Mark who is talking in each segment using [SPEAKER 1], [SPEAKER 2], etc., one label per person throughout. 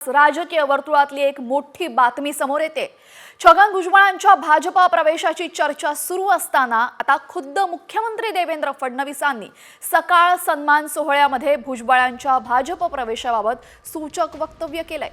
[SPEAKER 1] राजकीय वर्तुळातली एक मोठी बातमी समोर येते। छगन भुजबळांच्या भाजपा प्रवेशाची चर्चा सुरू असताना आता खुद्द मुख्यमंत्री देवेंद्र फडणवीसांनी सकाळ सन्मान सोहळ्यामध्ये भुजबळांच्या भाजप प्रवेशाबाबत सूचक वक्तव्य केलंय।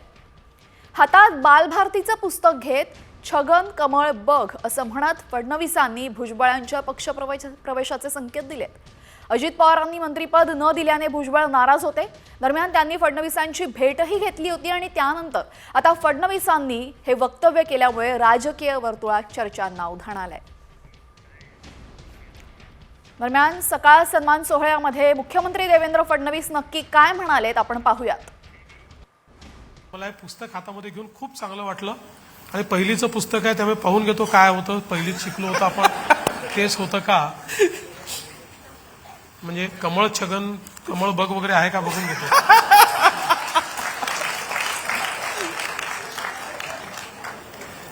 [SPEAKER 1] हातात बालभारतीचं पुस्तक घेत छगन कमळ बघ असं म्हणत फडणवीसांनी भुजबळांच्या पक्षप्रवेशाचे संकेत दिलेत। अजित पवारांनी मंत्रिपद न दिल्याने भुजबळ नाराज होते। दरम्यान त्यांनी फडणवीसांची भेटही घेतली होती आणि त्यानंतर आता फडणवीसांनी हे वक्तव्य केल्यामुळे राजकीय वर्तुळात चर्चांना उधाण आलंय। दरम्यान सकाळ सन्मान सोहळ्यामध्ये मुख्यमंत्री देवेंद्र फडणवीस नक्की काय म्हणालेत आपण पाहूयात।
[SPEAKER 2] मला हे पुस्तक हातामध्ये घेऊन खूप चांगलं वाटलं आणि पहिलीचं पुस्तक आहे त्यामुळे पाहून घेतो काय होतं। पहिलीच शिकलो होतं आपण, तेच होतं का, म्हणजे कमळ छगन कमळ बघ वगैरे आहे का बघून घेतो।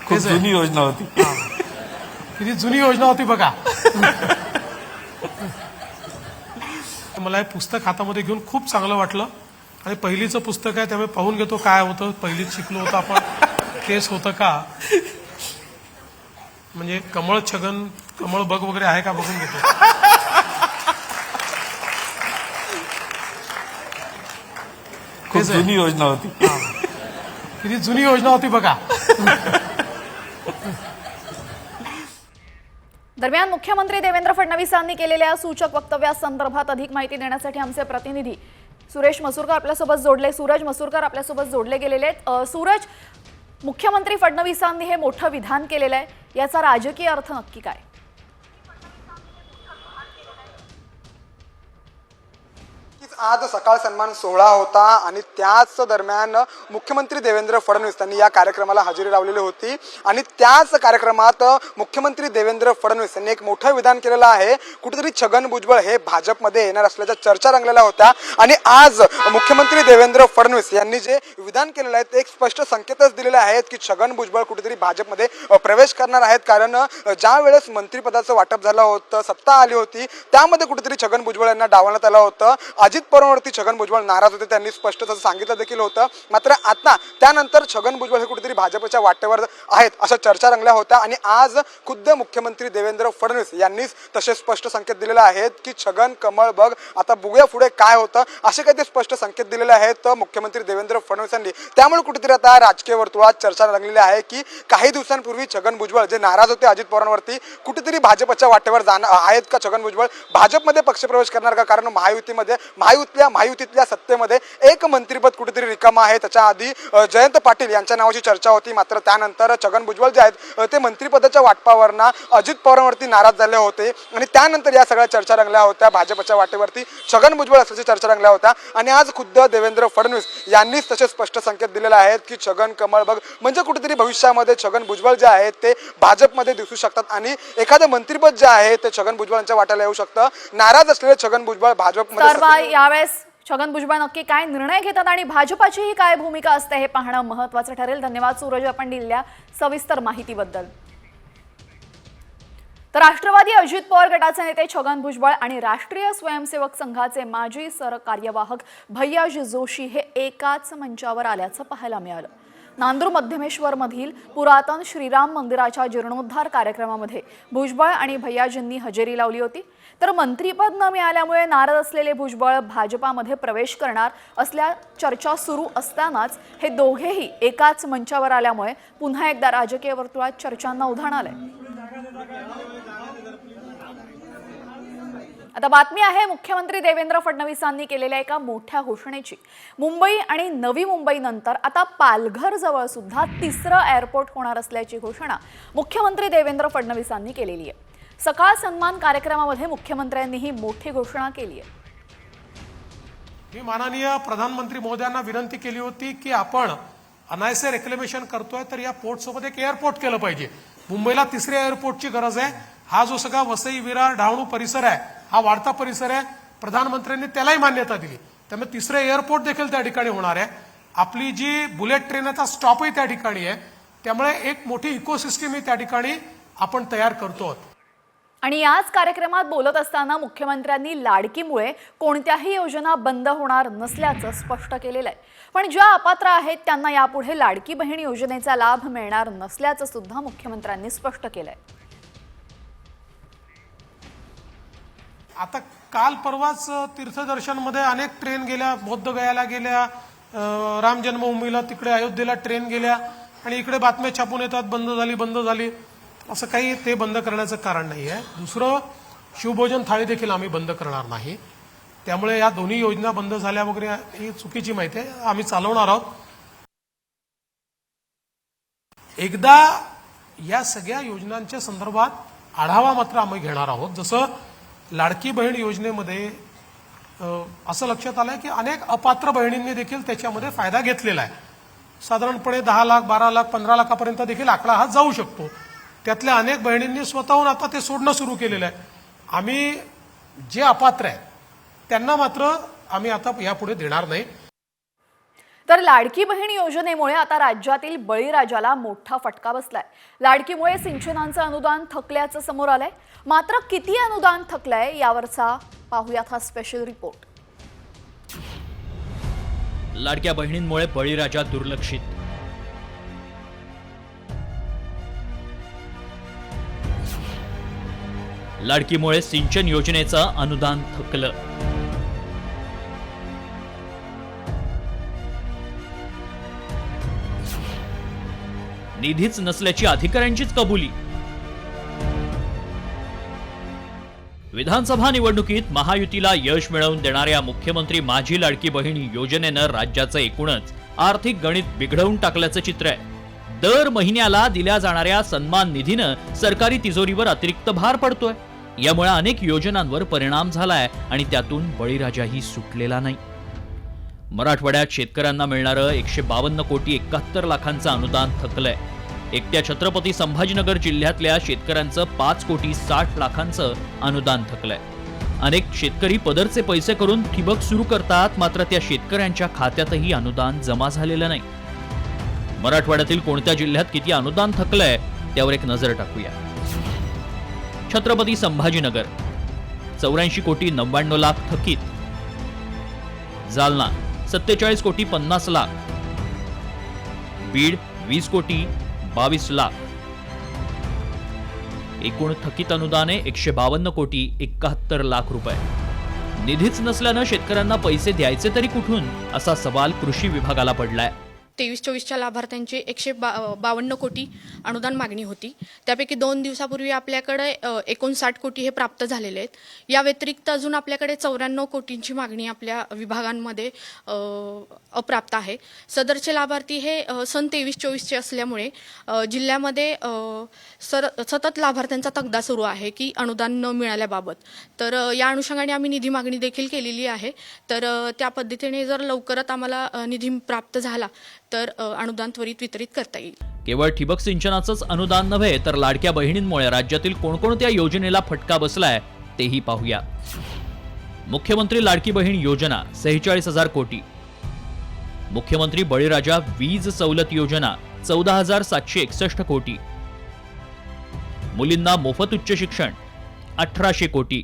[SPEAKER 3] खूप जुनी योजना होती,
[SPEAKER 2] किती जुनी योजना होती बघा। मला हे पुस्तक हातामध्ये घेऊन खूप चांगलं वाटलं आणि पहिलीचं पुस्तक आहे त्यामुळे पाहून घेतो काय होतं। पहिलीच शिकलो होतं आपण, तेच होतं का, म्हणजे कमळ छगन कमळ बघ वगैरे आहे का बघून घेतो।
[SPEAKER 3] खूप जुनी योजना होती,
[SPEAKER 2] किती जुनी योजना होती बघा।
[SPEAKER 1] दरम्यान मुख्यमंत्री देवेंद्र फडणवीसांनी केलेल्या सूचक वक्तव्यासंदर्भात अधिक माहिती देण्यासाठी आमचे प्रतिनिधी सुरेश मसूरकर आपल्यासोबत जोडले। सूरज मसूरकर आपल्यासोबत जोडले गेलेले आहेत। सूरज, मुख्यमंत्री फडणवीसांनी हे मोठं विधान केलेलं आहे, याचा राजकीय अर्थ नक्की काय?
[SPEAKER 4] आज सकाळ सन्मान सोहळा होता आणि त्याच दरम्यान मुख्यमंत्री देवेंद्र फडणवीस यांनी या कार्यक्रमाला हजेरी लावलेली होती आणि त्याच कार्यक्रमात मुख्यमंत्री देवेंद्र फडणवीस यांनी एक मोठं विधान केलेलं आहे। कुठेतरी छगन भुजबळ हे भाजपमध्ये येणार असल्याच्या चर्चा रंगलेल्या होत्या आणि आज मुख्यमंत्री देवेंद्र फडणवीस यांनी जे विधान केलेलं आहे ते एक स्पष्ट संकेतच दिलेले आहेत की छगन भुजबळ कुठेतरी भाजपमध्ये प्रवेश करणार आहेत। कारण ज्या वेळेस मंत्रिपदाचं वाटप झालं होतं, सत्ता आली होती, त्यामध्ये कुठेतरी छगन भुजबळ यांना डावलण्यात आलं होतं। अजित पवारांवरती छगन भुजबळ नाराज होते, त्यांनी स्पष्ट तसं सांगितलं देखील होतं। मात्र आता त्यानंतर छगन भुजबळ हे कुठेतरी भाजपच्या वाटेवर आहेत अशा चर्चा रंगल्या होत्या आणि आज खुद्द मुख्यमंत्री देवेंद्र फडणवीस यांनीच तसे स्पष्ट संकेत दिलेले आहेत की छगन कमळ बघ, आता बघूया पुढे काय होतं, असे काही ते स्पष्ट संकेत दिलेले आहेत मुख्यमंत्री देवेंद्र फडणवीस यांनी। त्यामुळे कुठेतरी आता राजकीय वर्तुळात चर्चा रंगलेली आहे की काही दिवसांपूर्वी छगन भुजबळ जे नाराज होते अजित पवारांवरती, कुठेतरी भाजपच्या वाटेवर जाणार आहेत का छगन भुजबळ, भाजपमध्ये पक्षप्रवेश करणार का? कारण महायुतीतल्या सत्तेमध्ये एक मंत्रिपद कुठेतरी रिकाम आहे। त्याच्या आधी जयंत पाटील यांच्या नावाची चर्चा होती, मात्र त्यानंतर छगन भुजबळ जे आहेत ते मंत्रिपदाच्या वाटपावरनं अजित पवारांवरती नाराज झाले होते आणि त्यानंतर या सगळ्या चर्चा रंगल्या होत्या। भाजपच्या वाटेवरती छगन भुजबळ असल्याची चर्चा रंगल्या होत्या आणि आज खुद्द देवेंद्र फडणवीस यांनीच तसे स्पष्ट संकेत दिलेले आहेत की छगन कमळ बघ, म्हणजे कुठेतरी भविष्यामध्ये छगन भुजबळ जे आहेत ते भाजपमध्ये दिसू शकतात आणि एखादं मंत्रिपद जे आहे ते छगन भुजबळांच्या वाट्याला येऊ शकतं। नाराज असलेले छगन भुजबळ भाजपमध्ये
[SPEAKER 1] यावेळेस छगन भुजबळ नक्की काय निर्णय घेतात आणि भाजपाचीही काय भूमिका असते हे पाहणं महत्त्वाचं ठरेल। धन्यवाद सूरज, आपण दिलेल्या सविस्तर माहितीबद्दल। तर राष्ट्रवादी अजित पवार गटाचे नेते छगन भुजबळ आणि राष्ट्रीय स्वयंसेवक संघाचे माजी सरकार्यवाहक भैयाजी जोशी हे एकाच मंचावर आल्याचं पाहायला मिळालं। नांदूर मध्यमेश्वर मधील पुरातन श्रीराम मंदिराच्या जीर्णोद्धार कार्यक्रमामध्ये भुजबळ आणि भैयाजींनी हजेरी लावली होती। तर मंत्रिपद न मिळाल्यामुळे नाराज असलेले भुजबळ भाजपामध्ये प्रवेश करणार असल्या चर्चा सुरू असतानाच हे दोघेही एकाच मंचावर आल्यामुळे पुन्हा एकदा राजकीय वर्तुळात चर्चांना उधाण आलंय। आता बातमी आहे मुख्यमंत्री देवेंद्र फडणवीसांनी केलेल्या एका मोठ्या घोषणेची। मुंबई आणि नवी मुंबई नंतर आता पालघर जवळ सुद्धा तिसरं एअरपोर्ट होणार असल्याची घोषणा मुख्यमंत्री देवेंद्र फडणवीसांनी केलेली आहे। सकाळ सन्मान कार्यक्रमामध्ये मुख्यमंत्र्यांनी ही मोठी घोषणा केली आहे।
[SPEAKER 2] मी माननीय प्रधानमंत्री महोदयांना विनंती केली होती की आपण अनायसे रेक्लेमेशन करतोय तर या पोर्ट सोबत एक एअरपोर्ट केलं पाहिजे। मुंबईला तिसऱ्या एअरपोर्टची गरज आहे। हा जो सगळा वसई विरार डहाणू परिसर आहे, हा वाढता परिसर आहे, प्रधानमंत्र्यांनी त्यालाही मान्यता दिली, त्यामुळे तिसरं एअरपोर्ट देखील त्या ठिकाणी होणार आहे। आपली जी बुलेट ट्रेनचा स्टॉपही त्या ठिकाणी आहे, त्यामुळे एक मोठी इकोसिस्टम ही त्या ठिकाणी आपण तयार करतो।
[SPEAKER 1] आणि याच कार्यक्रमात बोलत असताना मुख्यमंत्र्यांनी लाडकीमुळे कोणत्याही योजना बंद होणार नसल्याचं स्पष्ट केलेलं आहे. पण ज्या अपात्र आहेत त्यांना यापुढे लाडकी बहीण योजनेचा लाभ मिळणार नसल्याचं सुद्धा मुख्यमंत्र्यांनी स्पष्ट केलंय.
[SPEAKER 2] आता काल परवाच तीर्थदर्शनमध्ये अनेक ट्रेन गेल्या, बौद्धगयाला गेल्या, राम जन्मभूमीला, तिकडे अयोध्येला ट्रेन गेल्या आणि इकडे बातम्या छापून येतात बंद झाली. असं काही ते बंद करण्याचं कारण नाही आहे. दुसरं, शिवभोजन थाळी देखील आम्ही बंद करणार नाही. त्यामुळे या दोन्ही योजना बंद झाल्या वगैरे ही चुकीची माहिती आहे. आम्ही चालवणार आहोत. एकदा या सगळ्या योजनांच्या संदर्भात आढावा मात्र आम्ही घेणार आहोत. जसं लाडकी बहीण योजनेमध्ये असं लक्षात आलंय की अनेक अपात्र बहिणींनी देखील त्याच्यामध्ये फायदा घेतलेला आहे. साधारणपणे 10 लाख, 12 लाख, 15 लाखापर्यंत देखील आकडा हा जाऊ शकतो. त्यातल्या अनेक बहिणींनी स्वतःहून आता ते सोडणं सुरू केलेलं आहे. आम्ही जे अपात्र आहेत त्यांना मात्र आम्ही आता यापुढे देणार नाही.
[SPEAKER 1] तर लाडकी बहीण योजनेमुळे आता राज्यातील बळीराजाला मोठा फटका बसलाय. लाडकीमुळे सिंचनाचं अनुदान थकल्याचं समोर आलंय. मात्र किती अनुदान थकलंय यावरचा पाहूयात हा स्पेशल रिपोर्ट.
[SPEAKER 5] लाडक्या बहिणींमुळे बळीराजा दुर्लक्षित. लाडकीमुळे सिंचन योजनेचं अनुदान थकलं. निधीच नसल्याची अधिकाऱ्यांचीच कबुली. विधानसभा निवडणुकीत महायुतीला यश मिळवून देणाऱ्या मुख्यमंत्री माझी लाडकी बहीण योजनेनं राज्याचं एकूणच आर्थिक गणित बिघडवून टाकल्याचं चित्र आहे. दर महिन्याला दिल्या जाणाऱ्या सन्मान निधीनं सरकारी तिजोरीवर अतिरिक्त भार पडतोय. यामुळे अनेक योजनांवर परिणाम झालाय आणि त्यातून बळीराजाही सुटलेला नाही. मराठवाड्यात शेतकऱ्यांना मिळणारं 152 कोटी 71 लाखांचं अनुदान थकलंय. एकट्या छत्रपती संभाजीनगर जिल्ह्यातल्या शेतकऱ्यांचं 5 कोटी 60 लाखांचं अनुदान थकलंय. अनेक शेतकरी पदरचे पैसे करून ठिबक सुरू करतात, मात्र त्या शेतकऱ्यांच्या खात्यातही अनुदान जमा झालेलं नाही. मराठवाड्यातील कोणत्या जिल्ह्यात किती अनुदान थकलंय त्यावर एक नजर टाकूया. छत्रपती संभाजीनगर 84 कोटी 99 लाख थकीत. जालना 47 कोटी 50 लाख. बीड 20 कोटी 22 लाख. एकूण थकीत अनुदाने 152 कोटी 71 लाख रुपये. निधीच नसल्यानं शेतकऱ्यांना पैसे द्यायचे तरी कुठून, असा सवाल कृषी विभागाला पडलाय.
[SPEAKER 6] 23-24च्या लाभार्थ्यांची 152 कोटी अनुदान मागणी होती. त्यापैकी 2 दिवसापूर्वी आपल्याकडे 59 कोटी हे प्राप्त झालेले आहेत. या व्यतिरिक्त अजून आपल्याकडे 94 कोटींची मागणी आपल्या विभागांमध्ये अप्राप्त आहे. सदरचे लाभार्थी हे सन 23-24चे असल्यामुळे जिल्ह्यामध्ये सतत लाभार्थ्यांचा तगदा सुरू आहे की अनुदान न मिळाल्याबाबत. तर या अनुषंगाने आम्ही निधी मागणी देखील केलेली आहे. तर त्या पद्धतीने जर लवकरच आम्हाला निधी प्राप्त झाला तर अनुदान त्वरित वितरित करता येईल.
[SPEAKER 5] केवळ ठिबक सिंचनाचंच अनुदान नव्हे तर लाडक्या बहिणींमुळे राज्यातील कोणकोणत्या योजनेला फटका बसलाय तेही पाहूया. मुख्यमंत्री लाडकी बहीण योजना 46,000 कोटी. मुख्यमंत्री बळीराजा वीज सवलत योजना 14,761 कोटी. मुलींना मोफत उच्च शिक्षण 1,800 कोटी.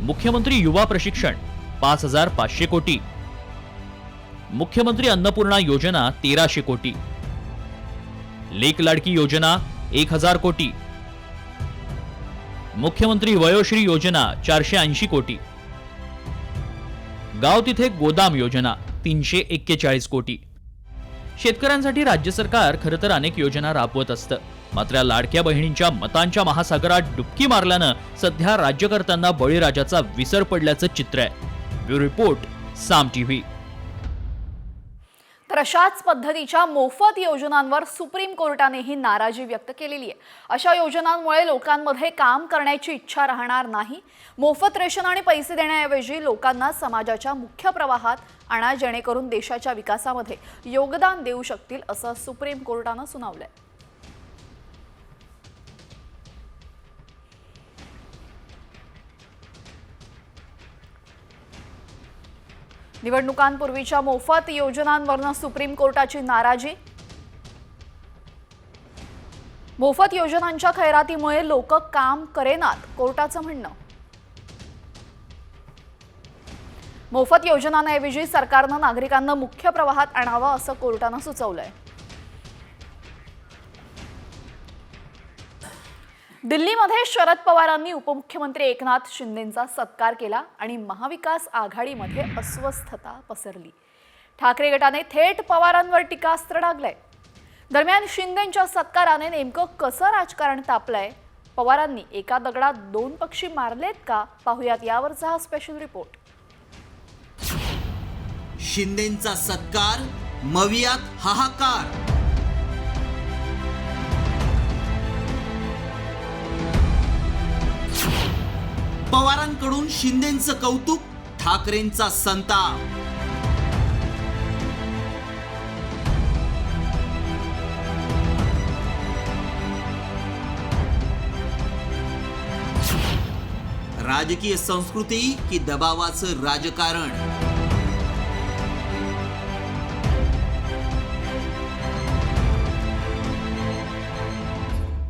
[SPEAKER 5] मुख्यमंत्री युवा प्रशिक्षण 5,500 कोटी. मुख्यमंत्री अन्नपूर्णा योजना 1,300 कोटी. लेक लाडकी योजना 1,000 कोटी. मुख्यमंत्री वयोश्री योजना 480 कोटी. गाव तिथे गोदाम योजना 341 कोटी. शेतकऱ्यांसाठी राज्य सरकार खरं तर अनेक योजना राबवत असतं. मात्र लाडक्या बहिणींच्या मतांच्या महासागरात डुबकी मारल्यानं सध्या राज्यकर्त्यांना बळीराजाचा विसर पडल्याचं चित्र आहे. ब्युरो रिपोर्ट, साम टीव्ही.
[SPEAKER 1] तर अशाच पद्धतीच्या मोफत योजनांवर सुप्रीम कोर्टानेही नाराजी व्यक्त केलेली आहे. अशा योजनांमुळे लोकांमध्ये काम करण्याची इच्छा राहणार नाही. मोफत रेशन आणि पैसे देण्याऐवजी लोकांना समाजाच्या मुख्य प्रवाहात आणा, जेणेकरून देशाच्या विकासामध्ये योगदान देऊ शकतील, असं सुप्रीम कोर्टानं सुनावलंय. निवडणुकांपूर्वीच्या मोफत योजनांवरनं सुप्रीम कोर्टाची नाराजी. मोफत योजनांच्या खैरातीमुळे लोक काम करेनात, कोर्टाचं म्हणणं. मोफत योजनांऐवजी सरकारनं नागरिकांना मुख्य प्रवाहात आणावं असं कोर्टानं सुचवलंय. दिल्लीमध्ये शरद पवारांनी उपमुख्यमंत्री एकनाथ शिंदेंचा सत्कार केला आणि महाविकास आघाडीमध्ये अस्वस्थता पसरली. ठाकरे गटाने थेट पवारांवर टीकास्त्र डागलंय. दरम्यान शिंदेंच्या सत्काराने नेमकं कसं राजकारण तापलंय, पवारांनी एका दगडात दोन पक्षी मारलेत का, पाहुयात यावरचा हा स्पेशल रिपोर्ट.
[SPEAKER 7] शिंदेंचा सत्कार, मवियात हाहाकार. पवारांकडून शिंदेंचं कौतुक, ठाकरेंचा संताप. राजकीय संस्कृती की दबावाचं राजकारण.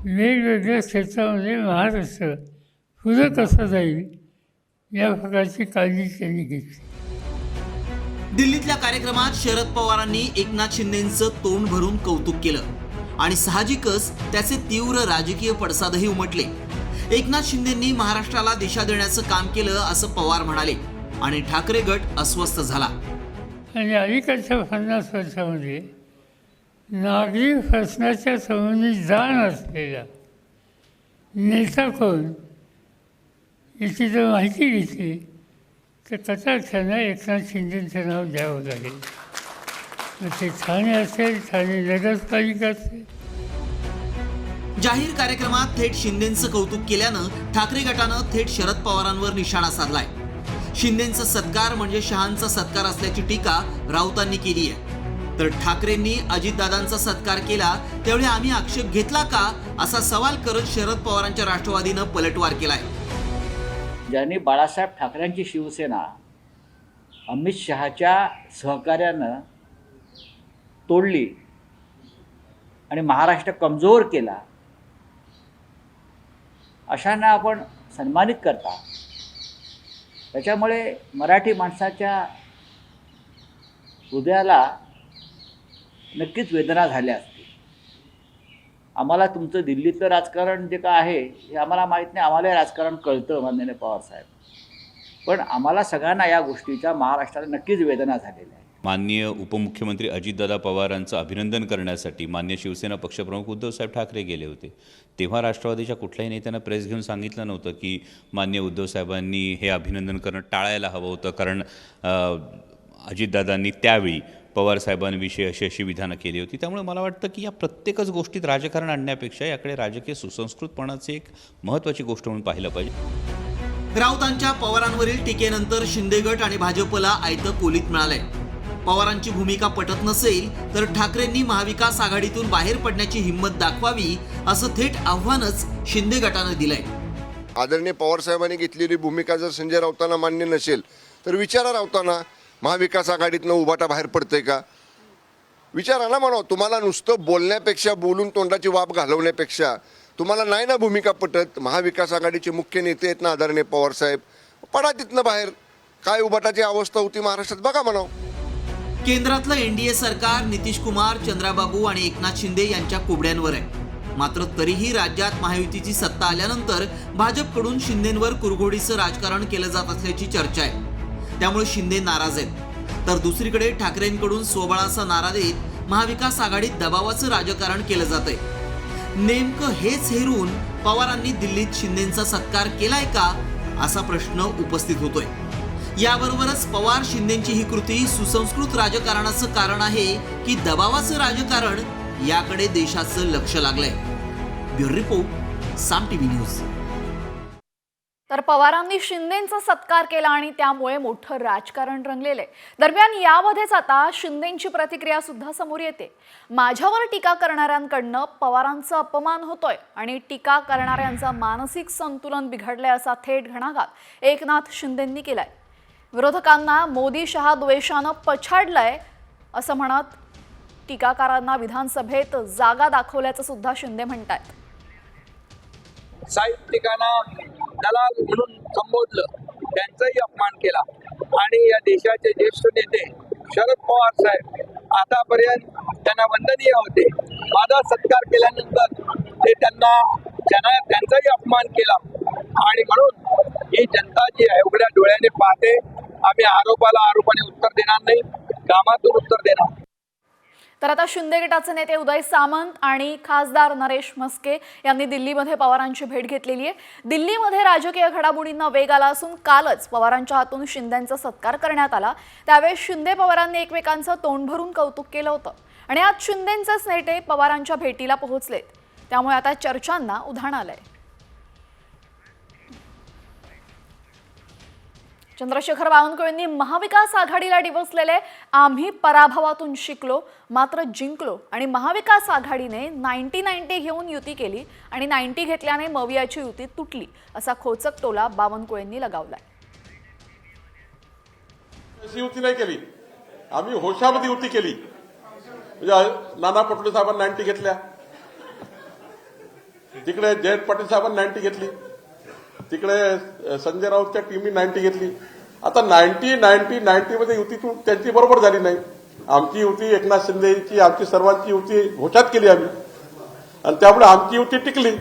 [SPEAKER 8] वेगवेगळ्या क्षेत्रामध्ये महाराष्ट्र पुढे कसं जाईल या प्रकारची काळजी त्यांनी घेतली.
[SPEAKER 7] दिल्लीतल्या कार्यक्रमात शरद पवारांनी एकनाथ शिंदेंचं तोंड भरून कौतुक केलं आणि साहजिकच त्याचे तीव्र राजकीय पडसादही उमटले. एकनाथ शिंदेंनी महाराष्ट्राला दिशा देण्याचं काम केलं असं पवार म्हणाले आणि ठाकरे गट अस्वस्थ झाला.
[SPEAKER 8] आणि अलीकडच्या 50 वर्षामध्ये नागरी प्रश्नाच्या संबंधी जाण असलेला नेता कोण याची जर माहिती घेतली तर कटाक्षानं एकनाथ शिंदेंचं नाव द्यावं लागेल. मग ते ठाणे असेल, ठाणे नगरपालिका असेल.
[SPEAKER 7] जाहीर कार्यक्रमात थेट शिंदेंचं कौतुक केल्यानं ठाकरे गटानं थेट शरद पवारांवर निशाणा साधलाय. शिंदेंचा सत्कार म्हणजे शहांचा सत्कार असल्याची टीका राऊतांनी केली आहे. तर ठाकरेंनी अजितदादांचा सत्कार केला त्यावेळी आम्ही आक्षेप घेतला का असा सवाल करत शरद पवारांच्या राष्ट्रवादीनं पलटवार केलाय.
[SPEAKER 9] ज्यांनी बाळासाहेब ठाकरेंची शिवसेना अमित शहाच्या सहकार्यानं तोडली आणि महाराष्ट्र कमजोर केला, अशांना आपण सन्मानित करता. त्याच्यामुळे मराठी माणसाच्या हृदयाला नक्कीच वेदना झाल्या असतील. आम्हाला तुमचं दिल्लीतलं राजकारण जे काय आहे हे आम्हाला माहीत नाही, आम्हाला राजकारण कळतं माननीय पवारसाहेब, पण आम्हाला सगळ्यांना या गोष्टीच्या महाराष्ट्राला नक्कीच वेदना झालेल्या आहेत.
[SPEAKER 10] माननीय उपमुख्यमंत्री अजितदादा पवारांचं अभिनंदन करण्यासाठी माननीय शिवसेना पक्षप्रमुख उद्धवसाहेब ठाकरे गेले होते. तेव्हा राष्ट्रवादीच्या कुठल्याही नेत्यानं प्रेस घेऊन सांगितलं नव्हतं की माननीय उद्धवसाहेबांनी हे अभिनंदन करणं टाळायला हवं होतं, कारण अजितदादांनी त्यावेळी पवारसाहेबांविषयी अशी विधानं केली होती. त्यामुळे मला वाटतं की या प्रत्येकच गोष्टीत राजकारण आणण्यापेक्षा याकडे राजकीय सुसंस्कृतपणाची एक महत्त्वाची गोष्ट म्हणून पाहिलं पाहिजे.
[SPEAKER 7] राऊतांच्या पवारांवरील टीकेनंतर शिंदे गट आणि भाजपला आयतं कोलीत मिळालंय. पवारांची भूमिका पटत नसेल तर ठाकरेंनी महाविकास आघाडीतून बाहेर पडण्याची हिंमत दाखवावी असं थेट आव्हानच शिंदे गटानं दिलंय.
[SPEAKER 11] आदरणीय पवारसाहेबांनी घेतलेली भूमिका जर संजय राऊतांना मान्य नसेल तर विचारा राऊतांना, महाविकास आघाडीतनं उभाटा बाहेर पडतंय का विचारा ना. म्हणा तुम्हाला नुसतं बोलण्यापेक्षा, बोलून तोंडाची वाफ घालवण्यापेक्षा तुम्हाला नाही ना भूमिका पटत, महाविकास आघाडीचे मुख्य नेते आहेत ना आदरणीय पवारसाहेब, पडा तिथनं बाहेर. काय उभाटाची अवस्था होती महाराष्ट्रात बघा म्हणावं.
[SPEAKER 7] केंद्रातलं एनडीए सरकार नितीश कुमार, चंद्राबाबू आणि एकनाथ शिंदे यांच्या कोबड्यांवर आहे. मात्र तरीही राज्यात महायुतीची सत्ता आल्यानंतर भाजपकडून शिंदेंवर कुरघोडीचं राजकारण केलं जात असल्याची चर्चा आहे. त्यामुळे शिंदे नाराज आहेत. तर दुसरीकडे ठाकरेंकडून स्वबळाचा नारा देत महाविकास आघाडीत दबावाचं राजकारण केलं जातंय. नेमकं हेच हेरून पवारांनी दिल्लीत शिंदेंचा सत्कार केलाय का असा प्रश्न उपस्थित होतोय. याबरोबरच पवार शिंदेंची ही कृती सुसंस्कृत राजकारणाचं कारण आहे की दबावाचं राजकारण, याकडे देशाचं लक्ष लागलंय. ब्युरो रिपोर्ट, साम टीव्ही न्यूज.
[SPEAKER 1] तर पवारांनी शिंदेंचा सत्कार केला आणि त्यामुळे मोठं राजकारण रंगलेलं आहे. दरम्यान यामध्येच आता शिंदेंची प्रतिक्रिया सुद्धा समोर येते. माझ्यावर टीका करणाऱ्यांकडनं पवारांचा अपमान होतोय आणि टीका करणाऱ्यांचं मानसिक संतुलन बिघडलंय असा थेट घणाघात एकनाथ शिंदेंनी केलाय. विरोधकांना मोदी शहा द्वेषानं पछाडलंय असं म्हणत टीकाकारांना विधानसभेत जागा दाखवल्याचं सुद्धा शिंदे म्हणतायत.
[SPEAKER 12] साहित्यिकांना दलाल म्हणून संबोधलं, त्यांचाही अपमान केला आणि या देशाचे ज्येष्ठ नेते शरद पवार साहेब आतापर्यंत त्यांना वंदनीय होते. माझा सत्कार केल्यानंतर ते त्यांचाही अपमान केला आणि म्हणून ही जनता जी आहे उघड्या डोळ्याने पाहते. आम्ही आरोपाला आरोपाने उत्तर देणार नाही, कामातून उत्तर देणार.
[SPEAKER 1] तर आता शिंदे गटाचे नेते उदय सामंत आणि खासदार नरेश म्हस्के यांनी दिल्लीमध्ये पवारांची भेट घेतलेली आहे. दिल्लीमध्ये राजकीय घडामोडींना वेग आला असून कालच पवारांच्या हातून शिंदेंचा सत्कार करण्यात आला. त्यावेळी शिंदे पवारांनी एकमेकांचं तोंड भरून कौतुक केलं होतं आणि आज शिंदेंचेच नेते पवारांच्या भेटीला पोहोचलेत. त्यामुळे आता चर्चांना उधाण आलंय. चंद्रशेखर बावनकुळेंनी महाविकास आघाडीला डिवचलेले आम्ही पराभवातून शिकलो मात्र जिंकलो आणि महाविकास आघाडीने 90-90 घेऊन युती केली आणि 90 घेतल्याने मवियाची युती तुटली असा खोचक टोला बावनकुळेंनी लगावलाय.
[SPEAKER 13] युती नाही केली, आम्ही होशामध्ये युती केली. म्हणजे नाना पटोले साहेबांनी 90 घेतल्या, तिकडे जयंत पाटील साहेबांनी 90 घेतली, तिकडे संजय राऊतच्या टीमनी 90 घेतली. आता 90 मध्ये युती त्यांची बरोबर झाली नाही. आमची युती एकनाथ शिंदेची, आमची सर्वांची युती घोषात केली आम्ही आणि त्यामुळे आमची युती टिकली.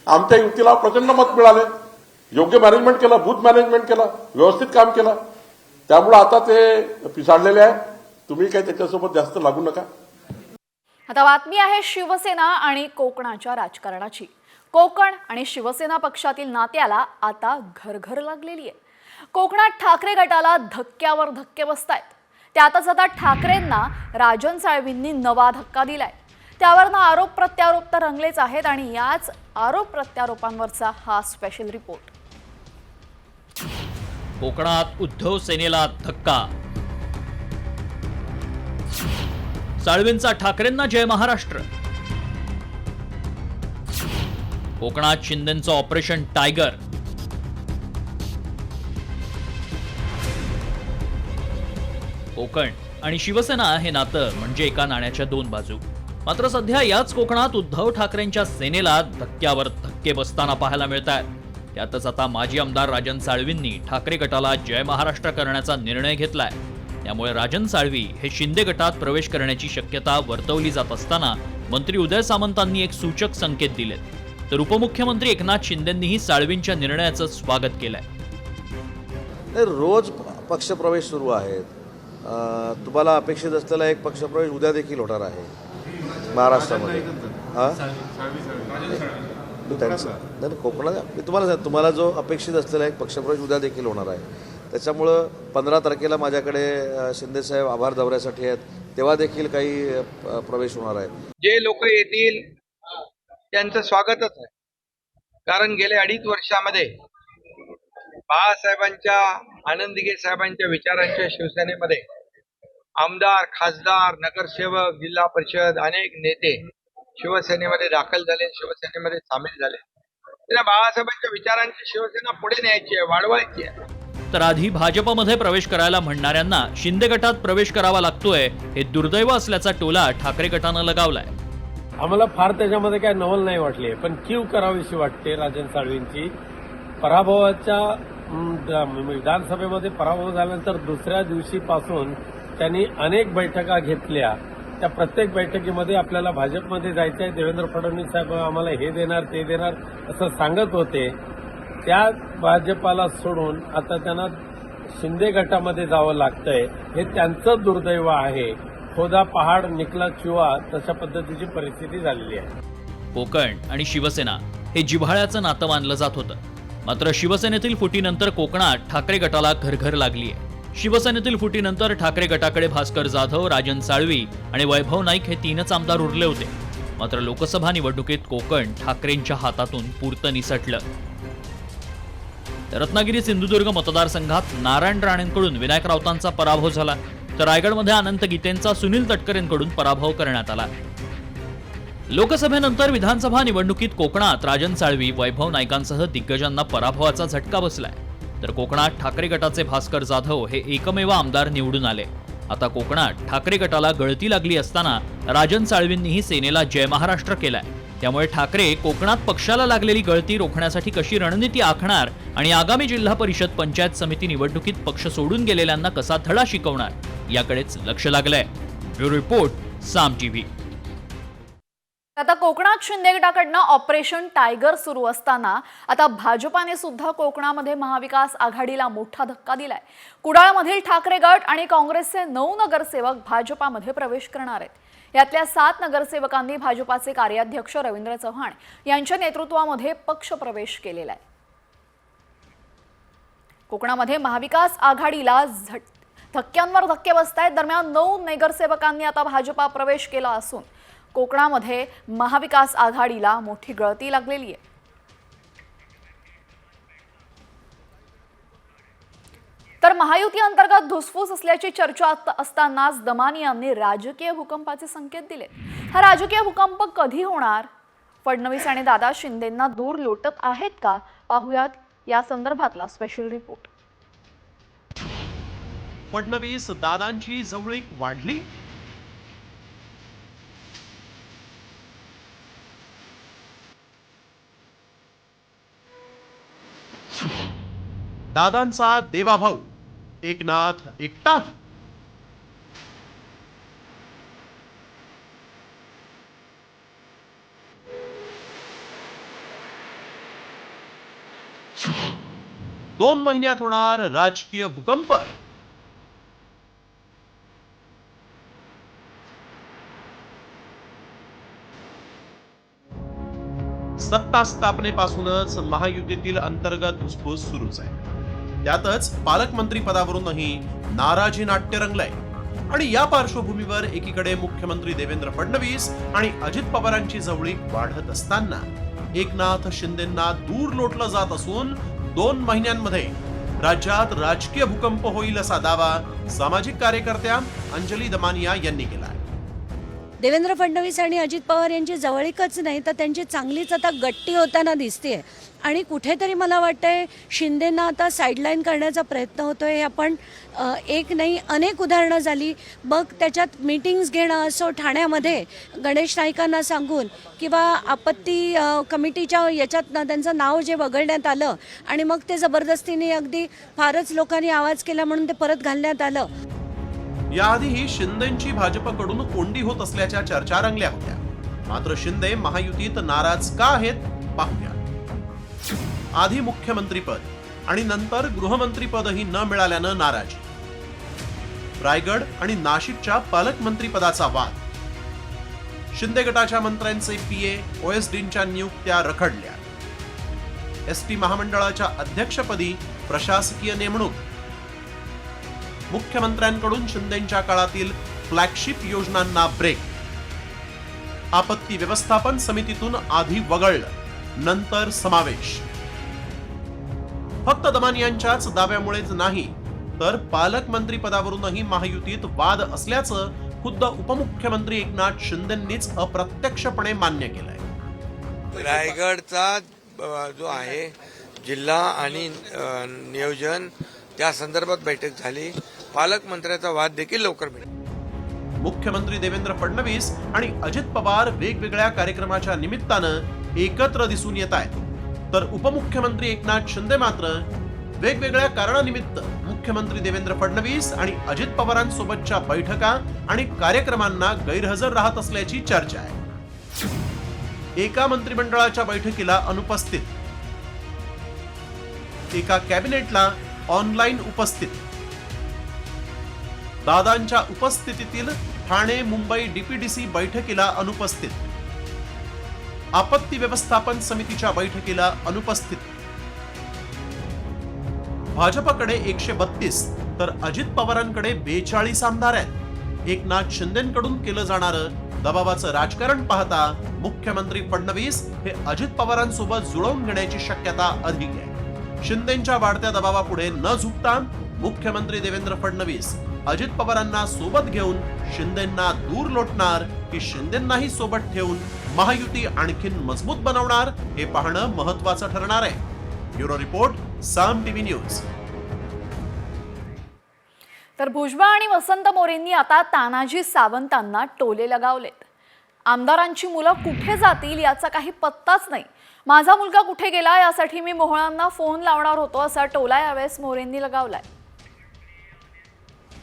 [SPEAKER 13] आमच्या युतीला प्रचंड मत मिळाले, योग्य मॅनेजमेंट केलं, बूथ मॅनेजमेंट केलं, व्यवस्थित काम केलं. त्यामुळे आता ते पिसाळलेले आहे. तुम्ही काही त्याच्यासोबत जास्त लागू नका.
[SPEAKER 1] आता बातमी आहे शिवसेना आणि कोकणाच्या राजकारणाची. कोकण आणि शिवसेना पक्षातील नात्याला आता घर लागलेली आहे. कोकणात ठाकरे गटाला धक्क्यावर धक्के बसतायत. त्यातच आता ठाकरेंना राजन साळवींनी नवा धक्का दिलाय. त्यावरनं आरोप प्रत्यारोप तर रंगलेच आहेत आणि याच आरोप प्रत्यारोपांवरचा हा स्पेशल रिपोर्ट.
[SPEAKER 5] कोकणात उद्धव सेनेला धक्का. साळवींचा ठाकरेंना जय महाराष्ट्र. कोकणात शिंदेंचं ऑपरेशन टायगर. कोकण आणि शिवसेना हे नातं म्हणजे एका नाण्याच्या दोन बाजू. मात्र सध्या याच कोकणात उद्धव ठाकरेंच्या सेनेला धक्क्यावर धक्के बसताना पाहायला मिळतात. त्यातच आता माजी आमदार राजन साळवींनी ठाकरे गटाला जय महाराष्ट्र करण्याचा निर्णय घेतलाय. त्यामुळे राजन साळवी हे शिंदे गटात प्रवेश करण्याची शक्यता वर्तवली जात असताना मंत्री उदय सामंतांनी एक सूचक संकेत दिलेत. तर उपमुख्यमंत्री एकनाथ शिंदेंनीही साळवींच्या निर्णयाचं स्वागत केलंय.
[SPEAKER 14] रोज पक्षप्रवेश सुरू आहेत. तुम्हाला अपेक्षित असलेला एक पक्षप्रवेश उद्या देखील होणार आहे महाराष्ट्रामध्ये. नाही कोकणात मी तुम्हाला जो अपेक्षित असलेला एक पक्षप्रवेश उद्या देखील होणार आहे. त्याच्यामुळं 15 तारखेला माझ्याकडे शिंदेसाहेब आभार दौऱ्यासाठी आहेत, तेव्हा देखील काही प्रवेश होणार आहे.
[SPEAKER 12] जे लोक येतील त्यांचं स्वागतच आहे, कारण गेल्या 2.5 वर्षामध्ये बाळासाहेबांच्या, आनंद दिघे साहेबांच्या विचारांच्या शिवसेनेमध्ये आमदार, खासदार, नगरसेवक, जिल्हा परिषद अनेक नेते शिवसेनेमध्ये दाखल झाले, शिवसेनेमध्ये सामील झाले. त्यांना बाळासाहेबांच्या विचारांची शिवसेना पुढे न्यायची आहे, वाढवायची आहे.
[SPEAKER 5] तर आधी भाजपमध्ये प्रवेश करायला म्हणणाऱ्यांना शिंदे गटात प्रवेश करावा लागतोय हे दुर्दैव असल्याचा टोला ठाकरे गटानं लगावलाय.
[SPEAKER 8] आम्हाला फार त्याच्यामध्ये काय नवल नाही वाटली, पण कीव करावीशी वाटते. राजन साळवींची पराभवाच्या विधानसभेमध्ये पराभव झाल्यानंतर दुसऱ्या दिवशीपासून त्यांनी अनेक बैठका घेतल्या. त्या प्रत्येक बैठकीमध्ये आपल्याला भाजपमध्ये जायचं आहे, देवेंद्र फडणवीस साहेब आम्हाला हे देणार ते देणार असं सांगत होते. त्या भाजपाला सोडून आता त्यांना शिंदे गटामध्ये जावं लागतंय. हे त्यांचं दुर्दैव आहे. खोदा पहाड निकला चुवा तशा पद्धतीची परिस्थिती झालेली आहे.
[SPEAKER 5] कोकण आणि शिवसेना हे जिव्हाळ्याचं नातं मानलं जात होतं. मात्र शिवसेनेतील फुटीनंतर कोकणात ठाकरे गटाला घरघर लागली आहे. शिवसेनेतील फुटीनंतर ठाकरे गटाकडे भास्कर जाधव, राजन साळवी आणि वैभव नाईक हे 3च आमदार उरले होते. मात्र लोकसभा निवडणुकीत कोकण ठाकरेंच्या हातातून पुरतं निसटलं. रत्नागिरी सिंधुदुर्ग मतदारसंघात नारायण राणेंकडून विनायक राऊतांचा पराभव झाला. तर रायगडमध्ये अनंत गीतेंचा सुनील तटकरेंकडून पराभव करण्यात आला. लोकसभेनंतर विधानसभा निवडणुकीत कोकणात राजन साळवी, वैभव नाईकांसह दिग्गजांना पराभवाचा झटका बसलाय. तर कोकणात ठाकरे गटाचे भास्कर जाधव हे एकमेव आमदार निवडून आले. आता कोकणात ठाकरे गटाला गळती लागली असताना राजन साळवींनीही सेनेला जय महाराष्ट्र केलाय. त्यामुळे ठाकरे कोकणात पक्षाला लागलेली गळती रोखण्यासाठी कशी रणनीती आखणार आणि आगामी जिल्हा परिषद पंचायत समिती निवडणुकीत पक्ष सोडून गेलेल्यांना कसा धडा शिकवणार याकडेच लक्ष लागलंय. ब्युरो रिपोर्ट, साम टीव्ही.
[SPEAKER 1] आता कोकणात शिंदे गटाकडनं ऑपरेशन टायगर सुरू असताना आता भाजपाने सुद्धा कोकणामध्ये महाविकास आघाडीला मोठा धक्का दिलाय. कुडाळमधील ठाकरे गट आणि काँग्रेसचे 9 नगरसेवक भाजपामध्ये प्रवेश करणार आहेत. यातल्या 7 नगरसेवकांनी भाजपाचे कार्याध्यक्ष रवींद्र चव्हाण यांच्या नेतृत्वामध्ये पक्ष प्रवेश केलेला आहे. कोकणामध्ये महाविकास आघाडीला धक्क्यांवर धक्के बसतायत. दरम्यान 9 नगरसेवकांनी आता भाजपा प्रवेश केला असून कोकणामध्ये महाविकास आघाडीला मोठी गळती लागलेली आहे. तर महायुती अंतर्गत धुसफूस असल्याची चर्चा असतानाच दमानी यांनी राजकीय भूकंपाचे संकेत दिले. हा राजकीय भूकंप कधी होणार? फडणवीस आणि दादा शिंदेंना दूर लोटत आहेत का? पाहुयात या संदर्भातला स्पेशल रिपोर्ट.
[SPEAKER 15] फडणवीस दादांची जवळीक वाढली. दादांचा देवाभाऊ एकनाथ एकटा. दोन महिन्यात होणार राजकीय भूकंप. सत्ता स्थापनेपासूनच महायुतीतील अंतर्गत धुसफूस सुरूच आहे. त्यातच पालकमंत्री पदावरूनही नाराजी नाट्य रंगलंय. आणि या पार्श्वभूमीवर एकीकडे मुख्यमंत्री देवेंद्र फडणवीस आणि अजित पवारांची जवळीक वाढत असताना एकनाथ शिंदेंना दूर लोटलं जात असून 2 महिन्यांमध्ये राज्यात राजकीय भूकंप होईल असा दावा सामाजिक कार्यकर्त्या अंजली दमानिया यांनी केला.
[SPEAKER 16] देवेंद्र फडणवीस आणि अजित पवार यांची जवळीकच नाही तर त्यांची चांगलीच आता गट्टी होताना दिसते. आणि कुठेतरी मला वाटतंय शिंदेंना आता साईडलाईन करण्याचा प्रयत्न होतोय. हे आपण एक नाही अनेक उदाहरणं झाली बघ. त्याच्यात मीटिंग्स घेणं असो ठाण्यामध्ये गणेश नाईकांना सांगून किंवा आपत्ती कमिटीच्या याच्यात त्यांचं नाव जे वगळण्यात आलं आणि मग ते जबरदस्तीने अगदी फारच लोकांनी आवाज केला म्हणून ते परत घालण्यात आलं.
[SPEAKER 15] याआधीही शिंदेंची भाजपकडून कोंडी होत असल्याच्या चर्चा रंगल्या होत्या. मात्र शिंदे महायुतीत नाराज का आहेत पाहूया. आधी मुख्यमंत्रीपद आणि नंतर गृहमंत्रीपदही न मिळाल्यानं नाराजी. रायगड आणि नाशिकच्या पालकमंत्रीपदाचा वाद. शिंदे गटाच्या मंत्र्यांचे पीए ओएसडींच्या नियुक्त्या रखडल्या. एसटी महामंडळाच्या अध्यक्षपदी प्रशासकीय नेमणूक. मुख्यमंत्र्यांकडून शिंदेंच्या काळातील फ्लॅगशिप योजनांना ब्रेक. आपत्ती व्यवस्थापन समितीतून आधी वगळलं नंतर समावेश. फक्त दमानियांच्याच दाव्यामुळेच नाही तर पालकमंत्री पदावरूनही महायुतीत वाद असल्याचं खुद्द उपमुख्यमंत्री एकनाथ शिंदेंनीच अप्रत्यक्षपणे मान्य केलंय.
[SPEAKER 17] रायगडचा जो आहे जिल्हा आणि नियोजन त्या संदर्भात बैठक झाली. पालकमंत्र्याचा वाद देखील लवकर मिळेल.
[SPEAKER 15] मुख्यमंत्री देवेंद्र फडणवीस आणि अजित पवार वेगवेगळ्या कार्यक्रमाच्या निमित्तानं एकत्र दिसून येत आहेत. तर उपमुख्यमंत्री एकनाथ शिंदे मात्र वेगवेगळ्या कारणानिमित्त मुख्यमंत्री देवेंद्र फडणवीस आणि अजित पवारांसोबतच्या बैठका आणि कार्यक्रमांना गैरहजर राहत असल्याची चर्चा आहे. एका मंत्रिमंडळाच्या बैठकीला अनुपस्थित, एका कॅबिनेटला ऑनलाईन उपस्थित. दादांच्या उपस्थितीतील ठाणे मुंबई डीपीडीसी बैठकीला अनुपस्थित. आपत्ती व्यवस्थापन समितीच्या बैठकीला अनुपस्थित. भाजपकडे 132 तर अजित पवारांकडे 42 आमदार आहेत. एकनाथ शिंदेंकडून केलं जाणारं दबावाचं राजकारण पाहता मुख्यमंत्री फडणवीस हे अजित पवारांसोबत जुळवून घेण्याची शक्यता अधिक आहे. शिंदेंच्या वाढत्या दबावापुढे न झुकता मुख्यमंत्री देवेंद्र फडणवीस अजित पवारांना सोबत घेऊन शिंदेंना दूर लोटणार की शिंदेंनाही सोबत ठेवून महायुती आणखीन मजबूत बनवणार हे पाहणं महत्त्वाचं ठरणार आहे. ब्युरो रिपोर्ट, साम टीव्ही न्यूज.
[SPEAKER 1] तर भुजबळ आणि वसंत मोरेंनी आता तानाजी सावंतांना टोले लगावलेत. आमदारांची मुलं कुठे जातील याचा काही पत्ताच नाही. माझा मुलगा कुठे गेला यासाठी मी मोहळांना फोन लावणार होतो असा टोला यावेळेस मोरेंनी लगावलाय.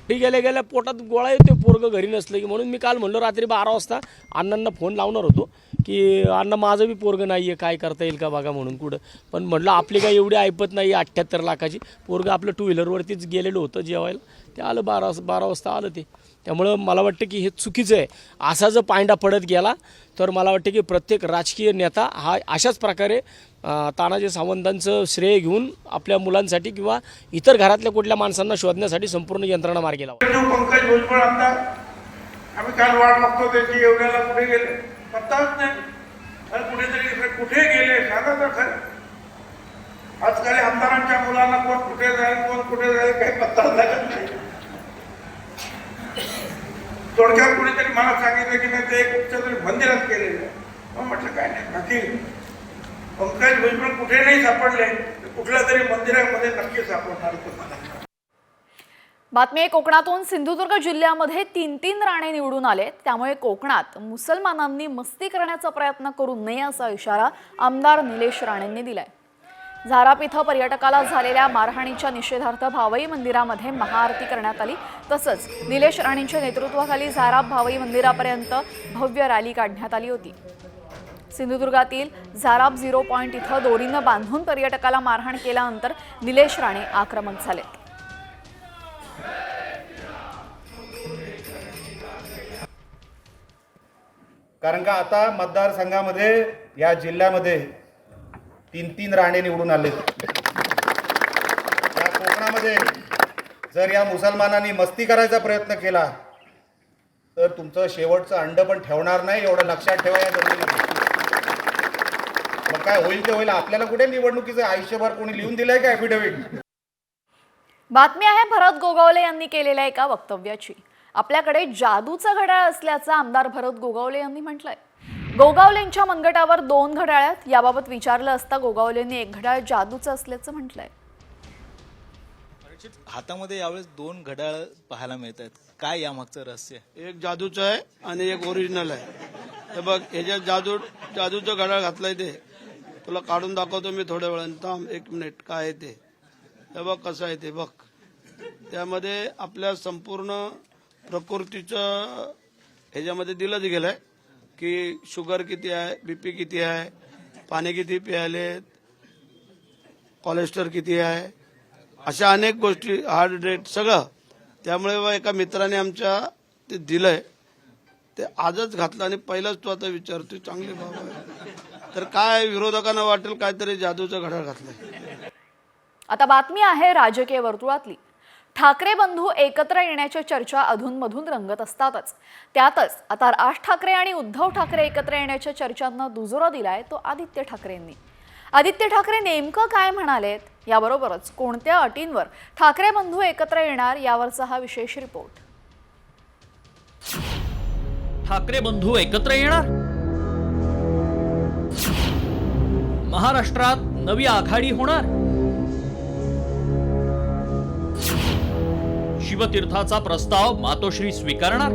[SPEAKER 8] गेल्या गेल्या पोटात गोळा येतो पोरग घरी नसलं की, म्हणून मी काल म्हणलो रात्री 12 वाजता अण्णांना फोन लावणार होतो की अण्णा माझं बी पोरग नाही आहे, काय करता येईल का बघा म्हणून कुठं. पण म्हटलं आपली काय एवढी ऐपत नाही, 78 लाखाची पोरग आपलं 2 व्हीलरवरतीच गेलेलं होतं जेवायला, ते आलं 12 वाजता आलं ते. त्यामुळं मला वाटतं की हे चुकीचं आहे. असा जर पायंडा पडत गेला तर मला वाटतं की प्रत्येक राजकीय नेता हा अशाच प्रकारे तानाजी सावंतांचं श्रेय घेऊन आपल्या मुलांसाठी किंवा इतर घरातल्या कुठल्या माणसांना शोधण्यासाठी संपूर्ण यंत्रणा मार्गी लावा.
[SPEAKER 12] पंकज भुजबळ आमदार, आम्ही काल वाट बघतो त्यांची, एवढ्याला कुठे गेले पत्ताच नाही. कुठेतरी कुठे गेले सांगा तर खरं. आजकाल आमदारांच्या मुलांना कोण कुठे जाईल कोण कुठे जाईल काही पत्ताच लागत नाही. थोडक्यात कुणीतरी मला सांगितलं की नाही ते कुठच्या तरी मंदिरात केलेलं आहे. मग म्हटलं काय नाही, बाकी पंकज भुजबळ कुठे नाही सापडले, कुठल्या तरी मंदिरामध्ये नक्की सापडणार तुम्हाला.
[SPEAKER 1] बातमी आहे कोकणातून. सिंधुदुर्ग जिल्ह्यामध्ये 3 राणे निवडून आले, त्यामुळे कोकणात मुसलमानांनी मस्ती करण्याचा प्रयत्न करू नये असा इशारा आमदार निलेश राणेंनी दिलाय. झाराप इथं पर्यटकाला झालेल्या मारहाणीच्या निषेधार्थ भावई मंदिरामध्ये महाआरती करण्यात आली. तसंच निलेश राणेंच्या नेतृत्वाखाली झाराप भावई मंदिरापर्यंत भव्य रॅली काढण्यात आली होती. सिंधुदुर्गातील झाराप 0 पॉइंट इथं दोरीनं बांधून पर्यटकाला मारहाण केल्यानंतर निलेश राणे आक्रमक झाले.
[SPEAKER 18] कारण का आता मतदारसंघामध्ये या जिल्ह्यामध्ये 3 राणे निवडून आले. या कोकणामध्ये जर या मुसलमानांनी मस्ती करायचा प्रयत्न केला तर तुमचं शेवटचं अंड पण ठेवणार नाही, एवढं लक्षात ठेवा या जमिनीमध्ये. मग काय होईल ते होईल. आपल्याला कुठे निवडणुकीचं आयुष्यभर कोणी लिहून दिलंय का ॲफिडेव्हिट.
[SPEAKER 1] बातमी आहे भरत गोगावले यांनी केलेल्या एका वक्तव्याची. आपल्याकडे जादूचं घड्याळ असल्याचं आमदार भरत गोगावले यांनी म्हटलंय. गोगावलेंच्या मनगटावर 2 घड्याळ आहेत. याबाबत विचारलं असता गोगावलेंनी 1 घड्याळ जादूचं असल्याचं म्हटलंय.
[SPEAKER 19] हातामध्ये यावेळेस 2 घड्याळ पाहायला मिळत आहेत, काय यामागचं रहस्य?
[SPEAKER 12] एक जादूचं आहे आणि एक ओरिजिनल आहे. हे बघ, ह्याच्यात जादूचं घड्याळ घातलंय ते तुला काढून दाखवतो मी थोड्या वेळानं. थांब 1 मिनिट. काय आहे ते हे बघ, कसं आहे ते बघ. त्यामध्ये आपल्या संपूर्ण प्रकृतीचं ह्याच्यामध्ये दिलंच गेलंय की शुगर किती आहे, बीपी किती आहे, पाणी किती प्यायले, कोलेस्ट्रॉल किती आहे, अशा अनेक गोष्टी, हार्ट रेट सगळं. त्यामुळे एका मित्राने आमच्या ते दिलंय, ते आजच घातलं आणि पहिलाच तो आता विचारतोय चांगले बाबा आहे तर काय विरोधकांना वाटेल काहीतरी जादूचं घड्याळ घातलंय.
[SPEAKER 1] आता बातमी आहे राजकीय वर्तुळातली. ठाकरे बंधू एकत्र येण्याच्या चर्चा अधूनमधून रंगत असतातच. त्यातच आता राज ठाकरे आणि उद्धव ठाकरे एकत्र येण्याच्या चर्चांना दुजोरा दिलाय तो आदित्य ठाकरेंनी. आदित्य ठाकरे नेमकं काय म्हणालेत, याबरोबरच कोणत्या अटींवर ठाकरे बंधू एकत्र येणार यावरचा हा विशेष रिपोर्ट.
[SPEAKER 5] ठाकरे बंधू एकत्र येणार? महाराष्ट्रात नवी आघाडी होणार? शिवतीर्थाचा प्रस्ताव मातोश्री स्वीकारणार?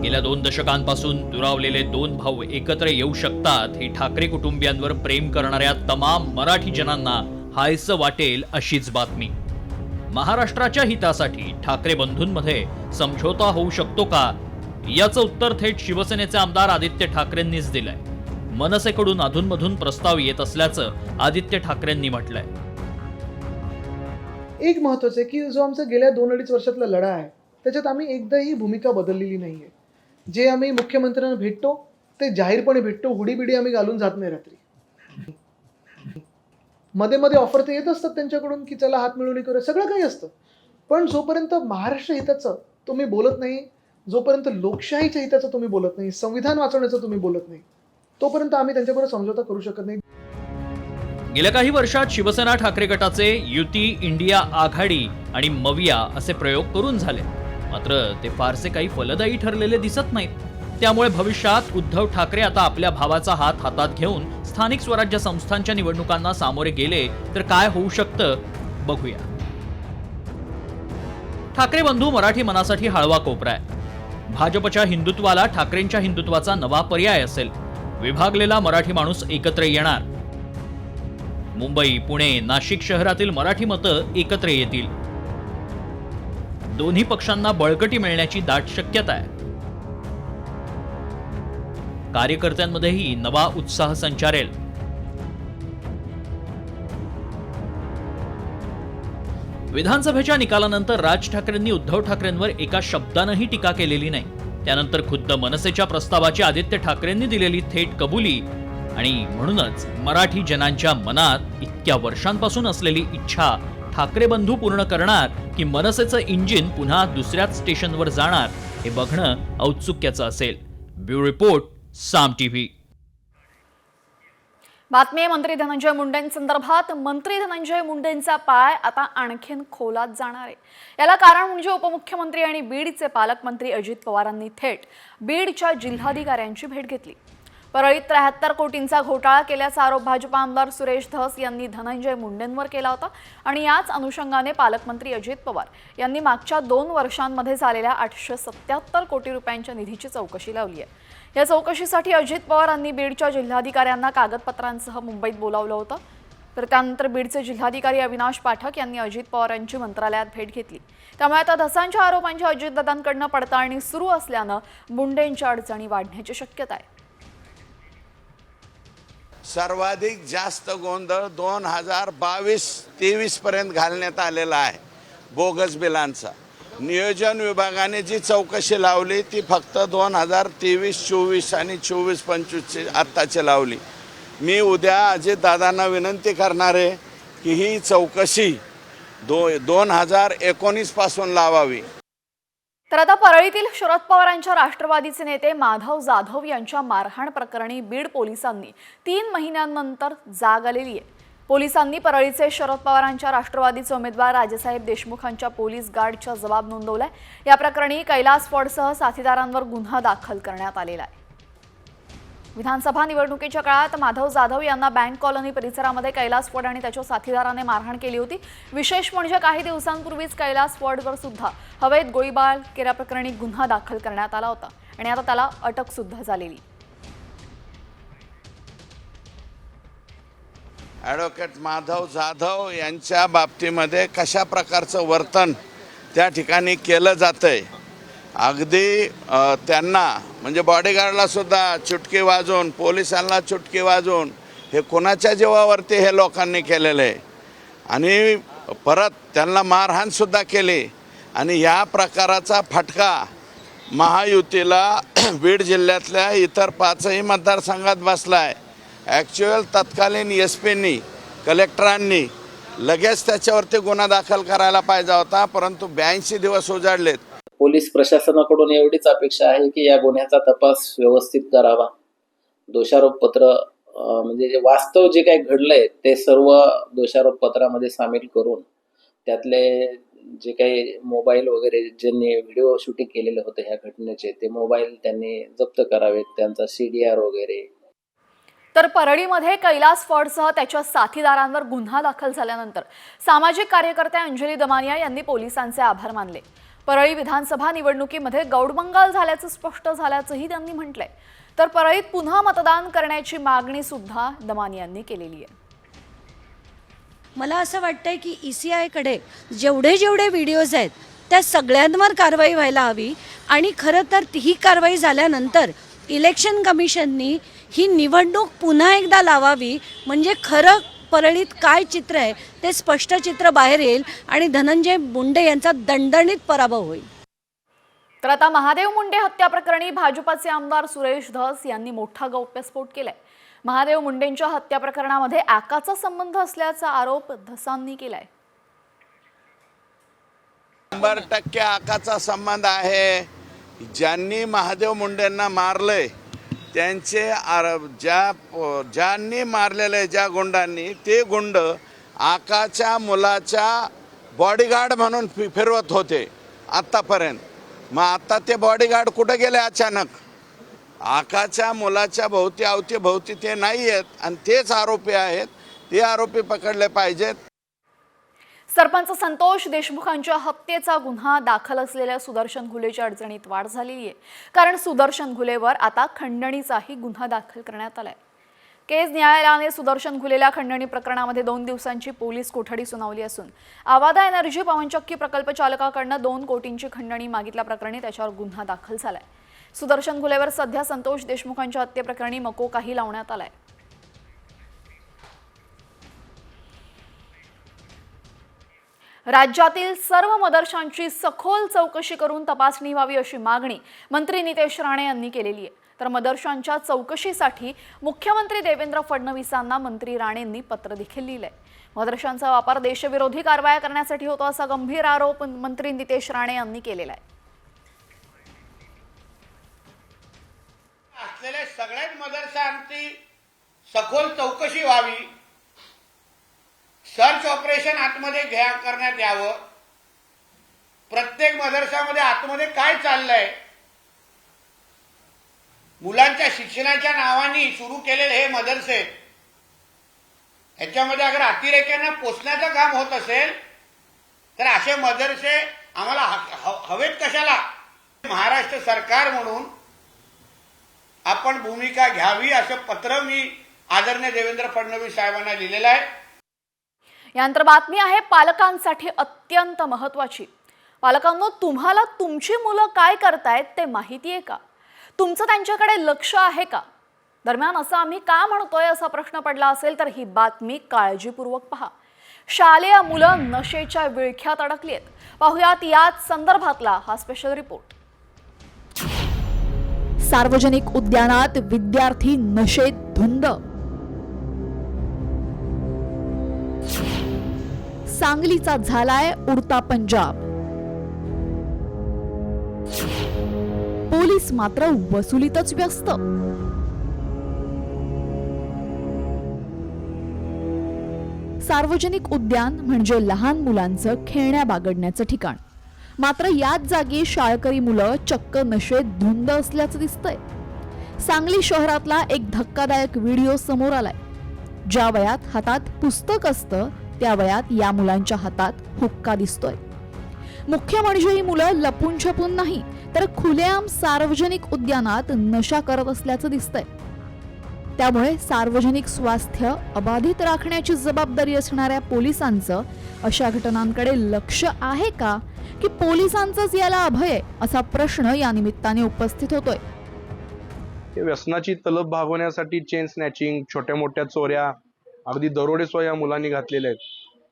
[SPEAKER 5] गेल्या 2 दशकांपासून दुरावलेले 2 भाऊ एकत्र येऊ शकतात ही ठाकरे कुटुंबियांवर प्रेम करणाऱ्या तमाम मराठी जनांना हायसं वाटेल अशीच बातमी. महाराष्ट्राच्या हितासाठी ठाकरे बंधूंमध्ये समझोता होऊ शकतो का, याचं उत्तर थेट शिवसेनेचे आमदार आदित्य ठाकरेंनीच दिलंय. मनसेकडून अधूनमधून प्रस्ताव येत असल्याचं आदित्य ठाकरेंनी म्हटलंय.
[SPEAKER 20] एक महत्वाचं आहे की जो आमचा गेल्या 2-2.5 वर्षातला लढा आहे त्याच्यात आम्ही एकदाही भूमिका बदललेली नाहीये. जे आम्ही मुख्यमंत्र्यांना भेटतो ते जाहीरपणे भेटतो, हुडीबिडी आम्ही घालून जात नाही. रात्री मध्ये मध्ये ऑफर तर येत असतात त्यांच्याकडून की चला हात मिळवणी करूया, सगळं काही असतं. पण जोपर्यंत महाराष्ट्र हिताचं तुम्ही बोलत नाही, जोपर्यंत लोकशाहीच्या हिताचं तुम्ही बोलत नाही, संविधान वाचवण्याचं तुम्ही बोलत नाही, तोपर्यंत आम्ही त्यांच्याबरोबर समझोता करू शकत नाही.
[SPEAKER 5] गेल्या काही वर्षात शिवसेना ठाकरे गटाचे युती, इंडिया आघाडी आणि मविया असे प्रयोग करून झाले, मात्र ते फारसे काही फलदायी ठरलेले दिसत नाहीत. त्यामुळे भविष्यात उद्धव ठाकरे आता आपल्या भावाचा हात हातात घेऊन स्थानिक स्वराज्य संस्थांच्या निवडणुकांना सामोरे गेले तर काय होऊ शकतं, बघूया. ठाकरे बंधू मराठी मनासाठी हळवा कोपरा आहे. भाजपच्या हिंदुत्वाला ठाकरेंच्या हिंदुत्वाचा नवा पर्याय असेल. विभागलेला मराठी माणूस एकत्र येणार. मुंबई, पुणे, नाशिक शहरातील मराठी मतं एकत्र येतील. दोन्ही पक्षांना बळकटी मिळण्याची दाट शक्यता आहे. कार्यकर्त्यांमध्येही नवा उत्साह संचारेल. विधानसभेच्या निकालानंतर राज ठाकरेंनी उद्धव ठाकरेंवर एका शब्दानंही टीका केलेली नाही. त्यानंतर खुद्द मनसेच्या प्रस्तावाची आदित्य ठाकरेंनी दिलेली थेट कबुली आणि म्हणूनच मराठी जनांच्या मनात इतक्या वर्षांपासून असलेली इच्छा ठाकरे बंधू पूर्ण करणार की मनसेचं इंजिन पुन्हा दुसऱ्याच स्टेशनवर जाणार हे बघणं औत्सुक्याचं असेल. ब्युरो रिपोर्ट, साम टीव्ही.
[SPEAKER 1] बातमी मंत्री धनंजय मुंडेंसंदर्भात. मंत्री धनंजय मुंडेंचा पाय आता आणखीन खोलात जाणार आहे. याला कारण म्हणजे उपमुख्यमंत्री आणि बीडचे पालकमंत्री अजित पवारांनी थेट बीडच्या जिल्हाधिकाऱ्यांची भेट घेतली. परळीत 73 कोटींचा घोटाळा केल्याचा आरोप भाजपा आमदार सुरेश धस यांनी धनंजय मुंडेंवर केला होता आणि याच अनुषंगाने पालकमंत्री अजित पवार यांनी मागच्या 2 वर्षांमध्ये झालेल्या 877 कोटी रुपयांच्या निधीची चौकशी लावली आहे. या चौकशीसाठी अजित पवारांनी बीडच्या जिल्हाधिकाऱ्यांना कागदपत्रांसह मुंबईत बोलावलं होतं. तर त्यानंतर बीडचे जिल्हाधिकारी अविनाश पाठक यांनी अजित पवार यांची मंत्रालयात भेट घेतली. त्यामुळे आता धसांच्या आरोपांची अजितदादांकडून पडताळणी सुरू असल्यानं मुंडेंच्या अडचणी वाढण्याची शक्यता आहे.
[SPEAKER 21] सर्वाधिक जास्त गोंधळ 2022-23 पर्यंत घालण्यात आलेला आहे बोगस बिलांचा. नियोजन विभागाने जी चौकशी लावली ती फक्त 2023-24 आणि 24-25 आत्ताची लावली. मी उद्या अजितदादांना विनंती करणार आहे की ही चौकशी 2019 पासून लावावी.
[SPEAKER 1] तर आता परळीतील शरद पवारांच्या राष्ट्रवादीचे नेते माधव जाधव यांच्या मारहाण प्रकरणी बीड पोलिसांनी 3 महिन्यांनंतर जाग आलेली आहे. पोलिसांनी परळीचे शरद पवारांच्या राष्ट्रवादीचे उमेदवार राजेसाहेब देशमुखांच्या पोलीस गार्डचा जबाब नोंदवलाय. या प्रकरणी कैलास फडसह साथीदारांवर गुन्हा दाखल करण्यात आलेला आहे. विधानसभा निवडणुकीच्या काळात माधव जाधव यांना बँक कॉलनी परिसरामध्ये कैलास फड आणि त्याच्या साथीदाराने मारहाण केली होती. विशेष म्हणजे काही दिवसांपूर्वीच कैलास फडवर सुद्धा हवेत गोळीबार केल्याप्रकरणी गुन्हा दाखल करण्यात आला होता आणि आता त्याला अटक सुद्धा झालेली.
[SPEAKER 21] ॲडव्होकेट माधव जाधव यांच्या बाबतीमध्ये कशा प्रकारचं वर्तन त्या ठिकाणी केलं जातंय. अगदी त्यांना म्हणजे बॉडीगार्डला सुद्धा चुटकी वाजवून, पोलिसांना चुटकी वाजवून हे कोणाच्या जीवावरती हे लोकांनी केलेलं आहे आणि परत त्यांना मारहाणसुद्धा केली. आणि या प्रकाराचा फटका महायुतीला बीड जिल्ह्यातल्या इतर 5ही मतदारसंघात बसला आहे. ॲक्च्युअल तत्कालीन SP-नी, कलेक्टरांनी लगेच त्याच्यावरती गुन्हा दाखल करायला पाहिजे होता, परंतु 82 दिवस उजाडलेत.
[SPEAKER 22] पोलीस प्रशासनाकडून एवढीच अपेक्षा आहे की या गुन्ह्याचा तपास व्यवस्थित करावा. दोषारोपपत्र म्हणजे जे वास्तव जे काही घडलंय ते सर्व दोषारोपपत्रामध्ये सामील करून त्यातले जे काही मोबाईल वगैरे ज्यांनी व्हिडिओ शूटिंग केलेले होते ह्या घटनेचे ते मोबाईल त्यांनी जप्त करावेत, त्यांचा CDR वगैरे.
[SPEAKER 1] तर परळीमध्ये कैलास फडसह त्याच्या साथीदारांवर गुन्हा दाखल झाल्यानंतर सामाजिक कार्यकर्त्या अंजली दमानिया यांनी पोलिसांचे आभार मानले. परळी विधानसभा निवडणुकीमध्ये गौडबंगाल झाल्याचं स्पष्ट झाल्याचंही त्यांनी म्हटलंय. तर परळीत पुन्हा मतदान करण्याची मागणी सुद्धा दमानियांनी केलेली आहे.
[SPEAKER 16] मला असं वाटतंय की ECI-कडे जेवढे व्हिडिओज आहेत त्या सगळ्यांवर कारवाई व्हायला हवी आणि खरं तर ही कारवाई झाल्यानंतर इलेक्शन कमिशननी ही निवडणूक पुन्हा एकदा लावावी म्हणजे खरं परळीत काय चित्र आहे ते स्पष्ट चित्र बाहेर येईल आणि धनंजय मुंडे यांचा दणदणीत पराभव होईल.
[SPEAKER 1] तर आता महादेव मुंडे हत्या प्रकरणी भाजपाचे आमदार सुरेश धस यांनी मोठा गौप्यस्फोट केलाय. महादेव मुंडेंच्या हत्या प्रकरणामध्ये आकाचा संबंध असल्याचा आरोप धसांनी केलाय.
[SPEAKER 21] 100% आकाचा संबंध आहे. ज्यांनी महादेव मुंडेंना मारलंय त्यांचे ज्यांनी मारलेले ज्या गुंडांनी ते गुंड आकाच्या मुलाच्या बॉडीगार्ड म्हणून फिरवत होते आत्तापर्यंत. मग आता ते बॉडीगार्ड कुठे गेले अचानक? आकाच्या मुलाच्या अवतीभोवती ते नाही आहेत आणि तेच आरोपी आहेत. ते आरोपी पकडले पाहिजेत.
[SPEAKER 1] सरपंच संतोष देशमुखांच्या हत्येचा गुन्हा दाखल असलेल्या सुदर्शन घुलेच्या अडचणीत वाढ झालेली आहे. कारण सुदर्शन घुलेवर आता खंडणीचाही गुन्हा दाखल करण्यात आलाय. केज न्यायालयाने सुदर्शन घुलेल्या खंडणी प्रकरणामध्ये 2 दिवसांची पोलीस कोठडी सुनावली असून आवादा एनर्जी पवनचक्की प्रकल्प चालकाकडनं 2 कोटींची खंडणी मागितल्याप्रकरणी त्याच्यावर गुन्हा दाखल झालाय. सुदर्शन घुलेवर सध्या संतोष देशमुखांच्या हत्येप्रकरणी मकोकाही लावण्यात आलाय. राज्यातील सर्व मदरशांची सखोल चौकशी करून तपासणी व्हावी अशी मागणी मंत्री नितेश राणे यांनी केलेली आहे. तर मदरशांच्या चौकशीसाठी मुख्यमंत्री देवेंद्र फडणवीसांना मंत्री राणेंनी पत्र देखील लिहिलंय. मदरशांचा वापर देशविरोधी कारवाया करण्यासाठी होतो असा गंभीर आरोप मंत्री नितेश राणे यांनी केलेला आहे.
[SPEAKER 3] असलेल्या सगळ्याच मदरशांची सखोल चौकशी व्हावी, सर्च ऑपरेशन आतमध्ये करण्यात यावं, प्रत्येक मदरशामध्ये आतमध्ये काय चाललंय, मुलांच्या शिक्षणाच्या नावाने सुरू केलेले हे मदरसे ह्याच्यामध्ये अगर अतिरेक्यांना पोचण्याचं काम होत असेल तर असे मदरसे आम्हाला हवेत कशाला. महाराष्ट्र सरकार म्हणून आपण भूमिका घ्यावी असं पत्र मी आदरणीय देवेंद्र फडणवीस साहेबांना लिहिलेलं आहे.
[SPEAKER 1] यानंतर बातमी आहे पालकांसाठी अत्यंत महत्त्वाची. पालकांनो, तुम्हाला तुमची मुलं काय करतायत ते माहिती आहे का? तुमचं त्यांच्याकडे लक्ष आहे का? दरम्यान असं आम्ही का म्हणतोय असा प्रश्न पडला असेल तर ही बातमी काळजीपूर्वक पहा. शालेय मुलं नशेच्या विळख्यात अडकली आहेत. पाहुयात याच संदर्भातला हा स्पेशल रिपोर्ट. सार्वजनिक उद्यानात विद्यार्थी नशेत धुंद. सांगलीचा झालाय उडता पंजाब. पोलीस मात्र वसुलीतच व्यस्त. सार्वजनिक उद्यान म्हणजे लहान मुलांचं खेळण्या बागडण्याचं ठिकाण. मात्र याच जागी शाळकरी मुलं चक्क नशेत धुंद असल्याचं दिसतंय. सांगली शहरातला एक धक्कादायक व्हिडिओ समोर आलाय. ज्या वयात हातात पुस्तक असतं त्या वयात या मुलांच्या हातात हुक्का दिसतोय. मुख्य म्हणजे ही मुलं लपून छपून नाही तर खुलेआम सार्वजनिक उद्यानात नशा करत असल्याचं दिसतंय. त्यामुळे सार्वजनिक स्वास्थ्य अबाधित राखण्याची जबाबदारी असणाऱ्या पोलिसांचं अशा घटनांकडे लक्ष आहे का, की पोलिसांचंच याला अभय आहे असा प्रश्न या निमित्ताने उपस्थित होतोय.
[SPEAKER 4] व्यसनाची तलब भागवण्यासाठी चेन स्नॅचिंग, छोट्या मोठ्या चोऱ्या, अगदी दरोडे या मुलांनी घातलेले आहेत.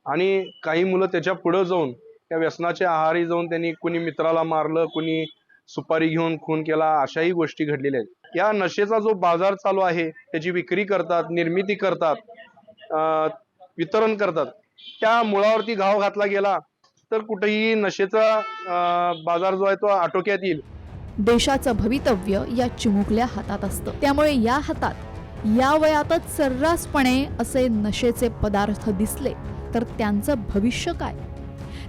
[SPEAKER 4] आणि काही मुलं त्याच्या पुढे जाऊन त्या व्यसनाच्या आहारी जाऊन त्यांनी कुणी मित्राला मारलं, कुणी सुपारी घेऊन खून केला, अशाही गोष्टी घडलेल्या आहेत. या नशेचा जो बाजार चालू आहे त्याची विक्री करतात, निर्मिती करतात, वितरण करतात, त्या मुळावरती घाव घातला गेला तर कुठेही नशेचा बाजार जो आहे तो आटोक्यात येईल.
[SPEAKER 1] देशाचं भवितव्य या चिमुकल्या हातात असतं. त्यामुळे या हातात या वयातच सर्रासपणे असे नशेचे पदार्थ दिसले तर त्यांचं भविष्य काय?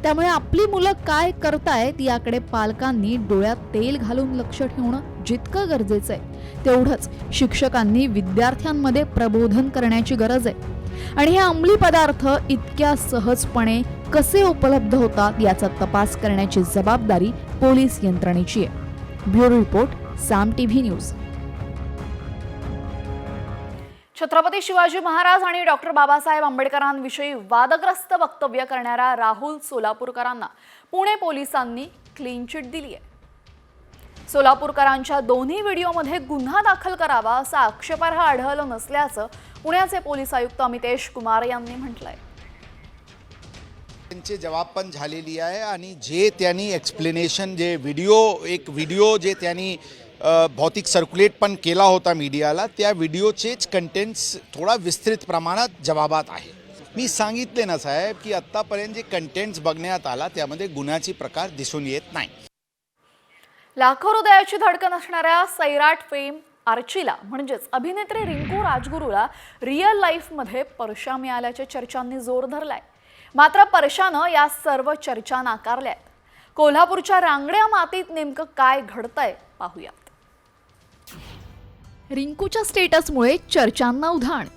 [SPEAKER 1] त्यामुळे आपली मुलं काय करतायत याकडे पालकांनी डोळ्यात तेल घालून लक्ष ठेवणं जितकं गरजेचं आहे तेवढंच शिक्षकांनी विद्यार्थ्यांमध्ये प्रबोधन करण्याची गरज आहे. आणि हे अंमली पदार्थ इतक्या सहजपणे कसे उपलब्ध होतात याचा तपास करण्याची जबाबदारी पोलीस यंत्रणेची आहे. ब्युरो रिपोर्ट, साम टीव्ही न्यूज. छत्रपती शिवाजी महाराज आणि डॉक्टर बाबासाहेब आंबेडकरांविषयी वादग्रस्त वक्तव्य करणाऱ्या राहुल सोलापूरकरांना पुणे पोलिसांनी क्लीन चिट दिली आहे. सोलापूरकरांच्या दोन्ही व्हिडिओमध्ये गुन्हा दाखल करावा असा आक्षेपार्ह आढळलं नसल्याचं पुण्याचे पोलीस आयुक्त अमितेश कुमार यांनी म्हटलंय.
[SPEAKER 23] त्यांचे जबाब पण झालेली आहे आणि जे त्यांनी एक्सप्लेनेशन, जे व्हिडिओ जे त्यांनी भौतिक सर्क्युलेट पण केला होता मीडियाला, त्या व्हिडिओचेच कंटेंट्स थोडा विस्तृत प्रमाणात जबाबात आहे. मी सांगितले ना साहेब की आत्तापर्यंत जे कंटेंट्स बघण्यात आला त्यामध्ये गुन्ह्याची प्रकार दिसून येत नाही.
[SPEAKER 1] लाखो हृदयाची धडकन असणाऱ्या सैराट फेम आर्चीला म्हणजेच अभिनेत्री रिंकू राजगुरूला रिअल लाईफमध्ये परशा मिळाल्याच्या चर्चांनी जोर धरलाय. मात्र परशानं या सर्व चर्चा नाकारल्यात. कोल्हापूरच्या रांगड्या मातीत नेमकं काय घडतंय पाहूयात. रिंकूच्या स्टेटसमुळे चर्चांना उधाण.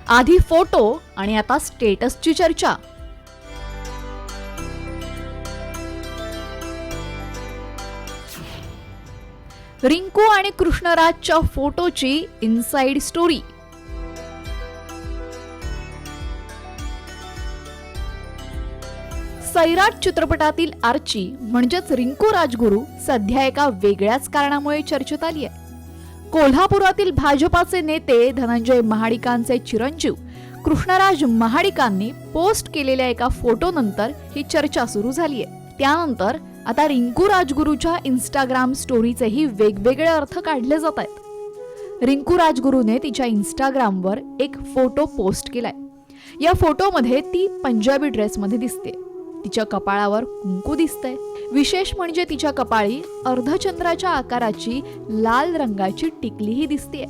[SPEAKER 1] आधी फोटो आणि आता स्टेटसची चर्चा. रिंकू आणि कृष्णराजच्या फोटोची इनसाइड स्टोरी. सैराट चित्रपटातील आर्ची म्हणजेच रिंकू राजगुरू सध्या एका वेगळ्याच कारणामुळे चर्चेत आली आहे. कोल्हापुरातील भाजपाचे नेते धनंजय महाडिकांचे चिरंजीव कृष्णराज महाडिकांनी पोस्ट केलेल्या एका फोटोनंतर ही चर्चा सुरू झाली आहे. त्यानंतर आता रिंकू राजगुरूच्या इंस्टाग्राम स्टोरीचेही वेगवेगळे अर्थ काढले जात आहेत. रिंकू राजगुरूने तिच्या इंस्टाग्रामवर एक फोटो पोस्ट केलाय. या फोटोमध्ये ती पंजाबी ड्रेसमध्ये दिसते. तिच्या कपाळावर कुंकू दिसतंय. विशेष म्हणजे तिच्या कपाळी अर्धचंद्राच्या आकाराची लाल रंगाची टिकलीही दिसतेय.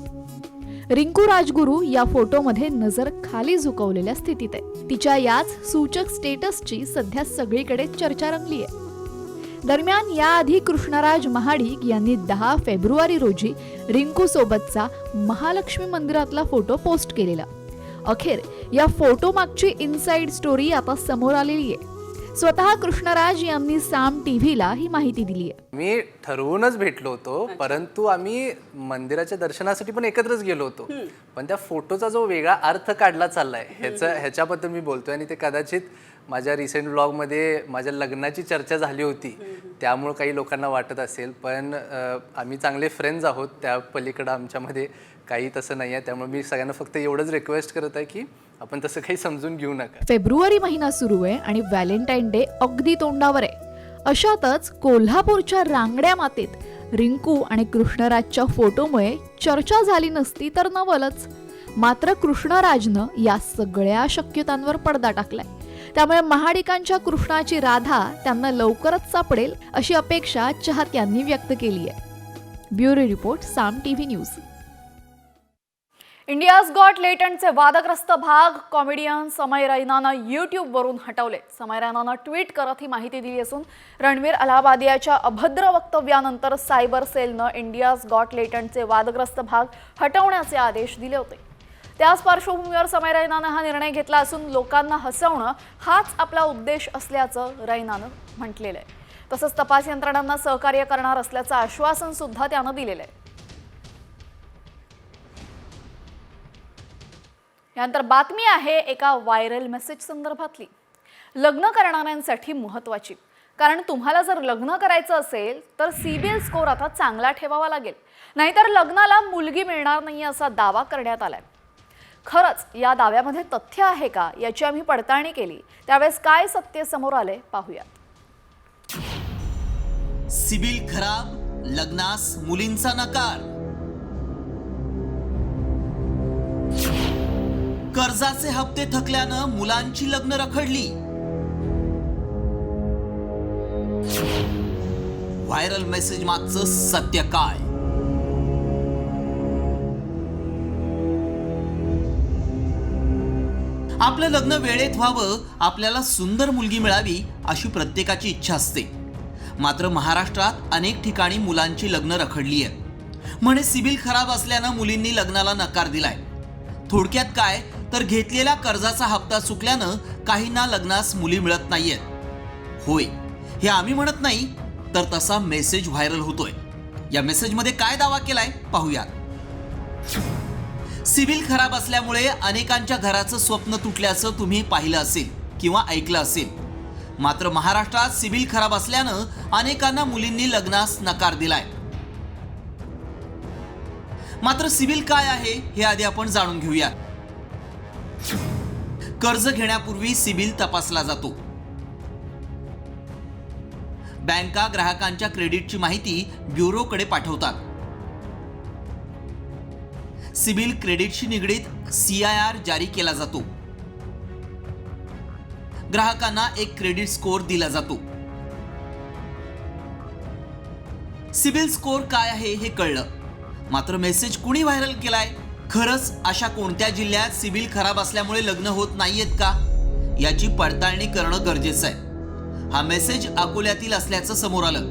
[SPEAKER 1] रिंकू राजगुरू या फोटोमध्ये नजर खाली झुकवलेल्या स्थितीत आहे. तिच्या याच सूचक स्टेटसची सध्या सगळीकडे चर्चा रंगली आहे. दरम्यान याआधी कृष्णराज महाडिक यांनी 10 फेब्रुवारी रोजी रिंकू सोबतचा महालक्ष्मी मंदिरातला फोटो पोस्ट केलेला. अखेर या फोटो मागची इनसाइड स्टोरी आता समोर आलेली आहे. स्वतः कृष्णराज यांनी साम टीव्हीला ही माहिती दिली आहे.
[SPEAKER 2] मी ठरवूनच भेटलो होतो, परंतु आम्ही मंदिराच्या दर्शनासाठी पण एकत्रच गेलो होतो. पण त्या फोटोचा जो वेगळा अर्थ काढला चाललाय ह्याच्याबद्दल मी बोलतोय. आणि ते कदाचित माझ्या रिसेंट व्लॉगमध्ये माझ्या लग्नाची चर्चा झाली होती, त्यामुळे काही लोकांना वाटत असेल. पण आम्ही चांगले फ्रेंड्स आहोत, त्या पलीकडं आमच्यामध्ये काही तसं नाही आहे. त्यामुळे मी सगळ्यांना फक्त एवढंच रिक्वेस्ट करत आहे की आपण तसं काही समजून घेऊ नका.
[SPEAKER 1] फेब्रुवारी महिना सुरू आहे आणि व्हॅलेंटाईन डे अगदी तोंडावर आहे. अशातच कोल्हापूरच्या रांगड्या मातेत रिंकू आणि कृष्णराजच्या फोटोमुळे चर्चा झाली नसती तर नवलच. मात्र कृष्णराजनं या सगळ्या शक्यतांवर पडदा टाकलाय. त्यामुळे महाडिकांच्या कृष्णाची राधा त्यांना लवकरच सापडेल अशी अपेक्षा चाहत्यांनी व्यक्त केली आहे. ब्युरो रिपोर्ट, साम टीव्ही न्यूज. इंडियाज गॉट लेटंटचे वादग्रस्त भाग कॉमेडियन समय रैनानं यूट्यूबवरून हटवले. समय रैनानं ट्विट करत ही माहिती दिली असून रणवीर अलाहाबादियाच्या अभद्र वक्तव्यानंतर सायबर सेलनं इंडियाज गॉट लेटंटचे वादग्रस्त भाग हटवण्याचे आदेश दिले होते. त्याच पार्श्वभूमीवर समय रैनानं हा निर्णय घेतला असून लोकांना हसवणं हाच आपला उद्देश असल्याचं रैनानं म्हटलेलं आहे. तसंच तपास यंत्रणांना सहकार्य करणार असल्याचं आश्वासन सुद्धा त्यानं दिलेलं आहे. यानंतर बातमी आहे एका व्हायरल मेसेज संदर्भातली. लग्न करणाऱ्यांसाठी महत्त्वाची. कारण तुम्हाला जर लग्न करायचं असेल तर सिबिल स्कोर आता चांगला ठेवावा लागेल, नाहीतर लग्नाला मुलगी मिळणार नाही असा दावा करण्यात आलाय. खरंच या दाव्यामध्ये तथ्य आहे का याची आम्ही पडताळणी केली. त्यावेळेस काय सत्य समोर आले पाहूयात.
[SPEAKER 7] सिबिल खराब, लग्नास मुलींचा नकार. कर्जाचे हप्ते थकल्यानं मुलांची लग्न रखडली. व्हायरल मेसेज मागचं सत्य काय? आपलं लग्न वेळेत व्हावं, आपल्याला सुंदर मुलगी मिळावी अशी प्रत्येकाची इच्छा असते. मात्र महाराष्ट्रात अनेक ठिकाणी मुलांची लग्न रखडली आहेत. म्हणे सिबिल खराब असल्यानं मुलींनी लग्नाला नकार दिलाय. थोडक्यात काय तर घेतलेल्या कर्जाचा हप्ता चुकल्यानं काहींना लग्नास मुली मिळत नाहीयेत. होय, हे आम्ही म्हणत नाही, तर तसा मेसेज व्हायरल होतोय. या मेसेजमध्ये काय दावा केलाय पाहूयात. सिबिल खराब असल्यामुळे अनेकांच्या घराचं स्वप्न तुटल्याचं तुम्ही पाहिलं असेल किंवा ऐकलं असेल. मात्र महाराष्ट्रात सिबिल खराब असल्यानं अनेकांना मुलींनी लग्नास नकार दिलाय. मात्र सिबिल काय आहे हे आधी आपण जाणून घेऊया. कर्ज घेण्यापूर्वी सिबिल तपासला जातो. बँका ग्राहकांच्या क्रेडिटची माहिती ब्युरोकडे पाठवतात. सिबिल क्रेडिटशी निगडीत CIR जारी केला जातो. ग्राहकांना एक क्रेडिट स्कोअर दिला जातो. सिबिल स्कोअर काय आहे हे कळलं. मात्र मेसेज कुणी व्हायरल केलाय? खरंच अशा कोणत्या जिल्ह्यात सिबिल खराब असल्यामुळे लग्न होत नाहीयेत का याची पडताळणी करणं गरजेचं आहे. हा मेसेज अकोल्यातील असल्याचं समोर आलं.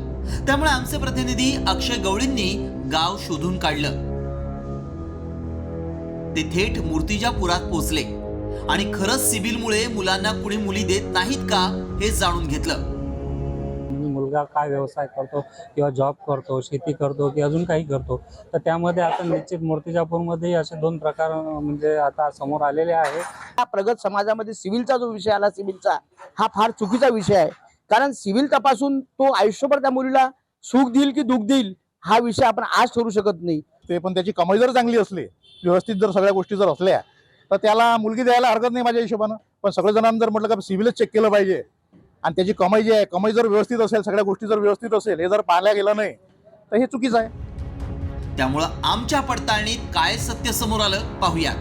[SPEAKER 7] त्यामुळे आमचे प्रतिनिधी अक्षय गवळींनी गाव शोधून काढलं. ते थेट मूर्तिजापुरात पोहोचले आणि खरंच सिबिलमुळे मुलांना कुणी मुली देत नाहीत का हे जाणून घेतलं.
[SPEAKER 6] मुलगा काय व्यवसाय करतो किंवा जॉब करतो, शेती करतो की अजून काही करतो, तर त्यामध्ये आता निश्चित मूर्तिजापूरमध्ये असे 2 प्रकार म्हणजे आता समोर आलेले आहे.
[SPEAKER 12] हा प्रगत समाजामध्ये सिव्हिलचा जो विषय आला, सिव्हिलचा हा फार चुकीचा विषय आहे. कारण सिव्हिल तपासून तो आयुष्यभर त्या मुलीला सुख देईल की दुःख देईल हा विषय आपण आज ठरवू शकत नाही.
[SPEAKER 18] ते पण त्याची कमाई जर चांगली असली, व्यवस्थित जर सगळ्या गोष्टी जर असल्या तर त्याला मुलगी द्यायला हरकत नाही माझ्या हिशोबानं. पण सगळेजणांनी जर म्हटलं का सिव्हिलच चेक केलं पाहिजे आणि त्याची कमाई जी आहे, कमाई जर व्यवस्थित असेल, सगळ्या गोष्टी जर व्यवस्थित असेल, हे जर पाहायला गेलं नाही तर हे चुकीचं आहे.
[SPEAKER 7] त्यामुळं आमच्या पडताळणीत काय सत्य समोर आलं पाहूयात.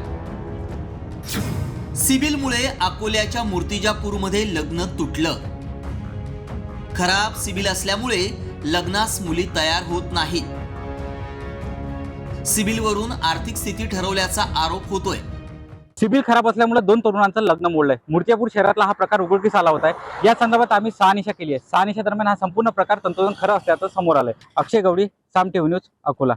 [SPEAKER 7] सिबिलमुळे अकोल्याच्या मूर्तिजापूरमध्ये लग्न तुटलं. खराब सिबिल असल्यामुळे लग्नास मुली तयार होत नाहीत. सिबिलवरून आर्थिक स्थिती ठरवल्याचा आरोप होतोय.
[SPEAKER 6] सिबिल खराब असल्यामुळे 2 तरुणांचं लग्न मोडलंय. मूर्तिजापूर शहरातला हा प्रकार उघडकीस आला होता. या संदर्भात आम्ही शहानिशा केली आहे. शहानिशा दरम्यान हा संपूर्ण प्रकार तंतोतंत खरं असल्याचं समोर आलंय. अक्षय गवडी, साम टीव्ही न्यूज, अकोला.